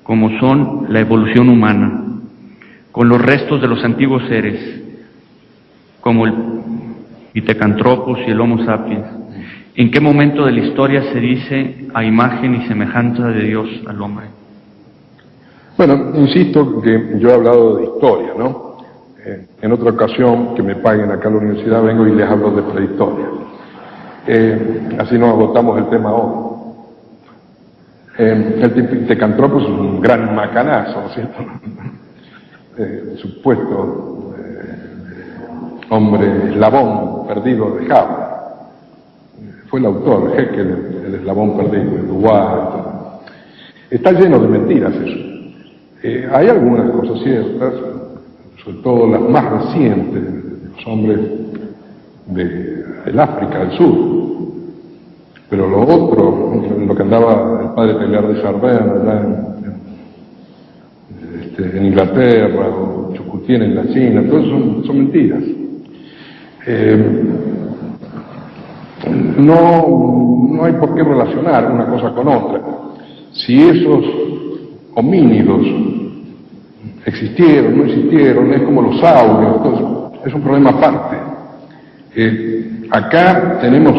como son la evolución humana, con los restos de los antiguos seres, como el Pithecanthropus y el Homo sapiens. ¿En qué momento de la historia se dice a imagen y semejanza de Dios al hombre? Bueno, insisto que yo he hablado de historia, ¿no? En otra ocasión, que me paguen acá en la universidad, vengo y les hablo de prehistoria. Así no agotamos el tema hoy. El Pithecanthropus es un gran macanazo, ¿no es cierto? Supuesto hombre eslabón perdido de Java. Fue el autor, Haeckel, el eslabón perdido, de Dubois. Está lleno de mentiras eso. Hay algunas cosas ciertas, sobre todo las más recientes, de los hombres del África del Sur. Pero lo otro, lo que andaba el padre Teilhard de Chardin allá en Inglaterra, o Chukutien en la China, todo eso son mentiras. No hay por qué relacionar una cosa con otra. Si esos homínidos existieron, no existieron, es como los audios, entonces es un problema aparte. Acá tenemos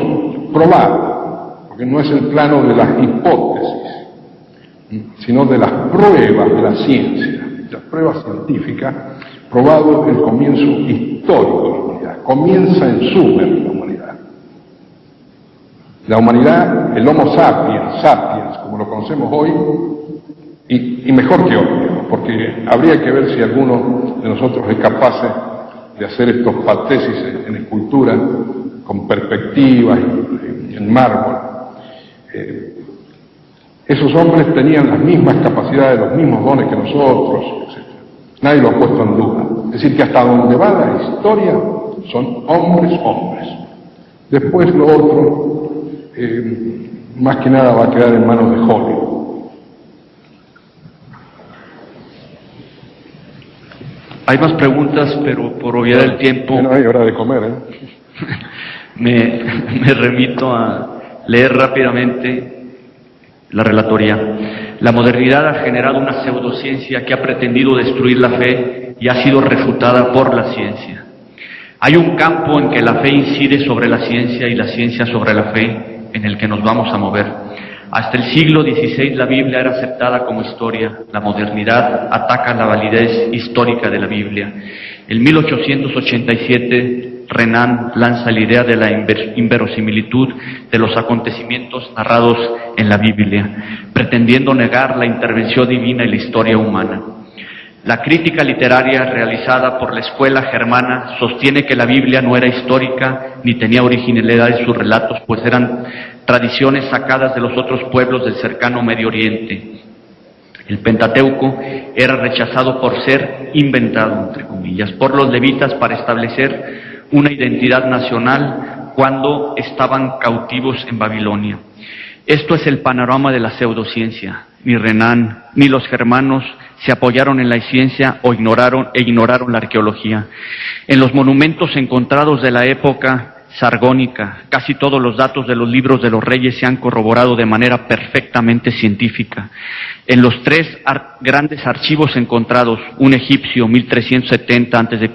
probado, porque no es el plano de las hipótesis, sino de las pruebas de la ciencia, las pruebas científicas, probado el comienzo histórico de la humanidad. Comienza en Sumer la humanidad. La humanidad, el Homo sapiens, como lo conocemos hoy, y mejor que hoy. porque habría que ver si alguno de nosotros es capaz de hacer estos patesis en escultura con perspectivas en mármol. Esos hombres tenían las mismas capacidades, los mismos dones que nosotros, etc. Nadie lo ha puesto en duda. Es decir, que hasta donde va la historia son hombres. Después lo otro, más que nada va a quedar en manos de Hollywood. Hay más preguntas, pero por obviedad del tiempo No hay hora de comer, me remito a leer rápidamente la relatoría. La modernidad ha generado una pseudociencia que ha pretendido destruir la fe y ha sido refutada por la ciencia. Hay un campo en que la fe incide sobre la ciencia y la ciencia sobre la fe, en el que nos vamos a mover. Hasta el siglo XVI la Biblia era aceptada como historia. La modernidad ataca la validez histórica de la Biblia. En 1887, Renan lanza la idea de la inverosimilitud de los acontecimientos narrados en la Biblia, pretendiendo negar la intervención divina en la historia humana. La crítica literaria realizada por la escuela germana sostiene que la Biblia no era histórica ni tenía originalidad en sus relatos, pues eran tradiciones sacadas de los otros pueblos del cercano Medio Oriente. El Pentateuco era rechazado por ser inventado, entre comillas, por los levitas para establecer una identidad nacional cuando estaban cautivos en Babilonia. Esto es el panorama de la pseudociencia. Ni Renan ni los germanos se apoyaron en la ciencia o ignoraron la arqueología. En los monumentos encontrados de la época sargónica, casi todos los datos de los libros de los reyes se han corroborado de manera perfectamente científica. En los tres grandes archivos encontrados, un egipcio 1370 a.C.,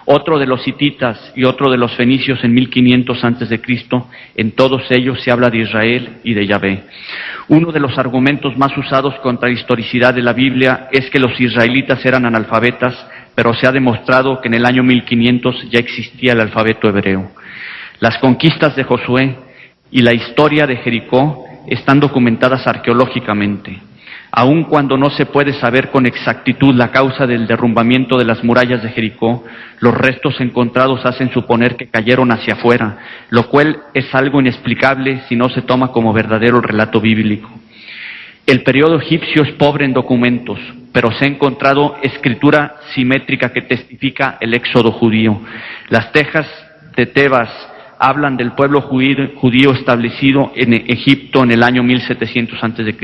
otro de los hititas y otro de los fenicios en 1500 a.C., en todos ellos se habla de Israel y de Yahvé. Uno de los argumentos más usados contra la historicidad de la Biblia es que los israelitas eran analfabetas, pero se ha demostrado que en el año 1500 ya existía el alfabeto hebreo. Las conquistas de Josué y la historia de Jericó están documentadas arqueológicamente. Aun cuando no se puede saber con exactitud la causa del derrumbamiento de las murallas de Jericó, los restos encontrados hacen suponer que cayeron hacia afuera, lo cual es algo inexplicable si no se toma como verdadero el relato bíblico. El periodo egipcio es pobre en documentos, pero se ha encontrado escritura simétrica que testifica el éxodo judío. Las tejas de Tebas hablan del pueblo judío establecido en Egipto en el año 1700 a.C.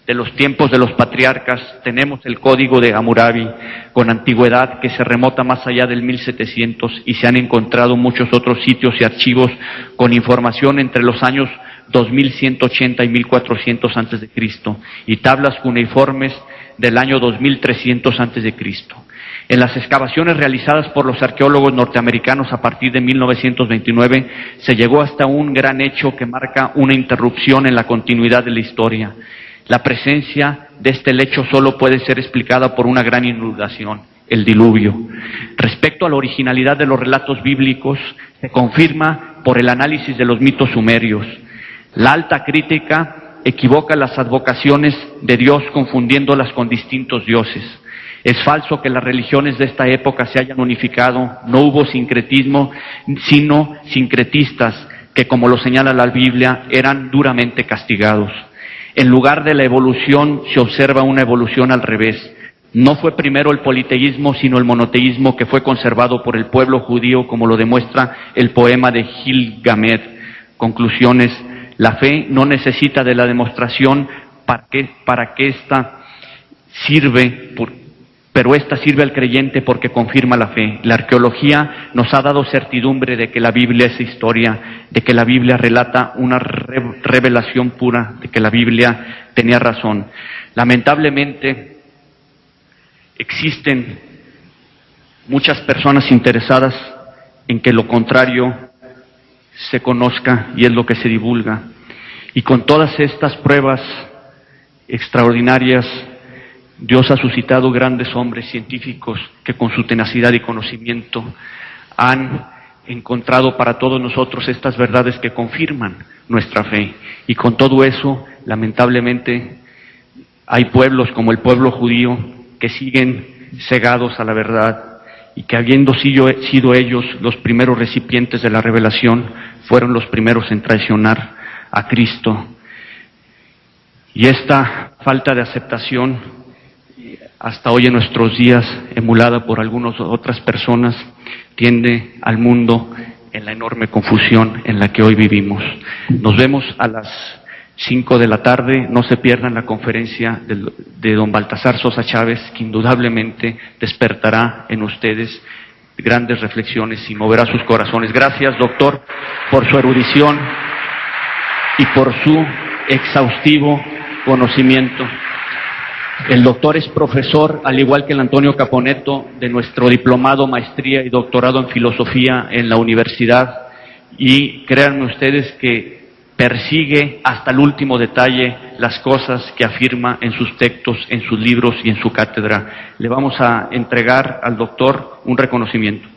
De los tiempos de los patriarcas tenemos el código de Hammurabi con antigüedad que se remota más allá del 1700 y se han encontrado muchos otros sitios y archivos con información entre los años 2180 y 1400 a.C. y tablas cuneiformes del año 2300 a.C. En las excavaciones realizadas por los arqueólogos norteamericanos a partir de 1929 se llegó hasta un gran hecho que marca una interrupción en la continuidad de la historia. La presencia de este lecho solo puede ser explicada por una gran inundación, el diluvio. Respecto a la originalidad de los relatos bíblicos, se confirma por el análisis de los mitos sumerios. La alta crítica equivoca las advocaciones de Dios confundiéndolas con distintos dioses. Es falso que las religiones de esta época se hayan unificado, no hubo sincretismo, sino sincretistas que, como lo señala la Biblia, eran duramente castigados. En lugar de la evolución se observa una evolución al revés. No fue primero el politeísmo, sino el monoteísmo que fue conservado por el pueblo judío, como lo demuestra el poema de Gilgamesh. Conclusiones: la fe no necesita de la demostración para que ésta sirve, pero ésta sirve al creyente porque confirma la fe. La arqueología nos ha dado certidumbre de que la Biblia es historia, de que la Biblia relata una revelación pura, de que la Biblia tenía razón. Lamentablemente, existen muchas personas interesadas en que lo contrario se conozca y es lo que se divulga. Y con todas estas pruebas extraordinarias, Dios ha suscitado grandes hombres científicos que con su tenacidad y conocimiento han encontrado para todos nosotros estas verdades que confirman nuestra fe. Y con todo eso, lamentablemente, Hay pueblos como el pueblo judío que siguen cegados a la verdad y que habiendo sido ellos los primeros recipientes de la revelación, fueron los primeros en traicionar a Cristo. Y esta falta de aceptación, hasta hoy en nuestros días, emulada por algunas otras personas, tiende al mundo en la enorme confusión en la que hoy vivimos. Nos vemos a las 5 de la tarde, no se pierdan la conferencia de don Baltasar Sosa Chávez, que indudablemente despertará en ustedes grandes reflexiones y moverá sus corazones. Gracias, doctor, por su erudición y por su exhaustivo conocimiento. El doctor es profesor, al igual que el Antonio Caponetto, de nuestro diplomado, maestría y doctorado en filosofía en la universidad, y créanme ustedes que persigue hasta el último detalle las cosas que afirma en sus textos, en sus libros y en su cátedra. Le vamos a entregar al doctor un reconocimiento.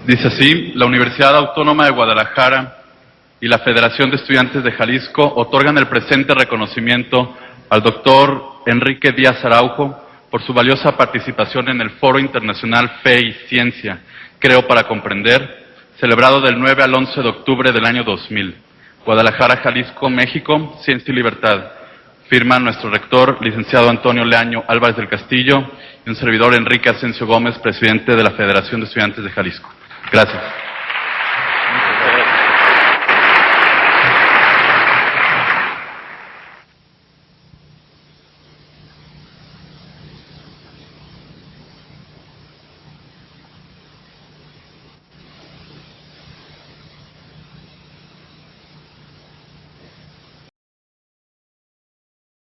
Dice así: la Universidad Autónoma de Guadalajara y la Federación de Estudiantes de Jalisco otorgan el presente reconocimiento al doctor Enrique Díaz Araujo por su valiosa participación en el Foro Internacional Fe y Ciencia, Creo para Comprender, celebrado del 9 al 11 de octubre del año 2000. Guadalajara, Jalisco, México, Ciencia y Libertad. Firma nuestro rector, licenciado Antonio Leaño Álvarez del Castillo, y un servidor, Enrique Asensio Gómez, presidente de la Federación de Estudiantes de Jalisco. Gracias.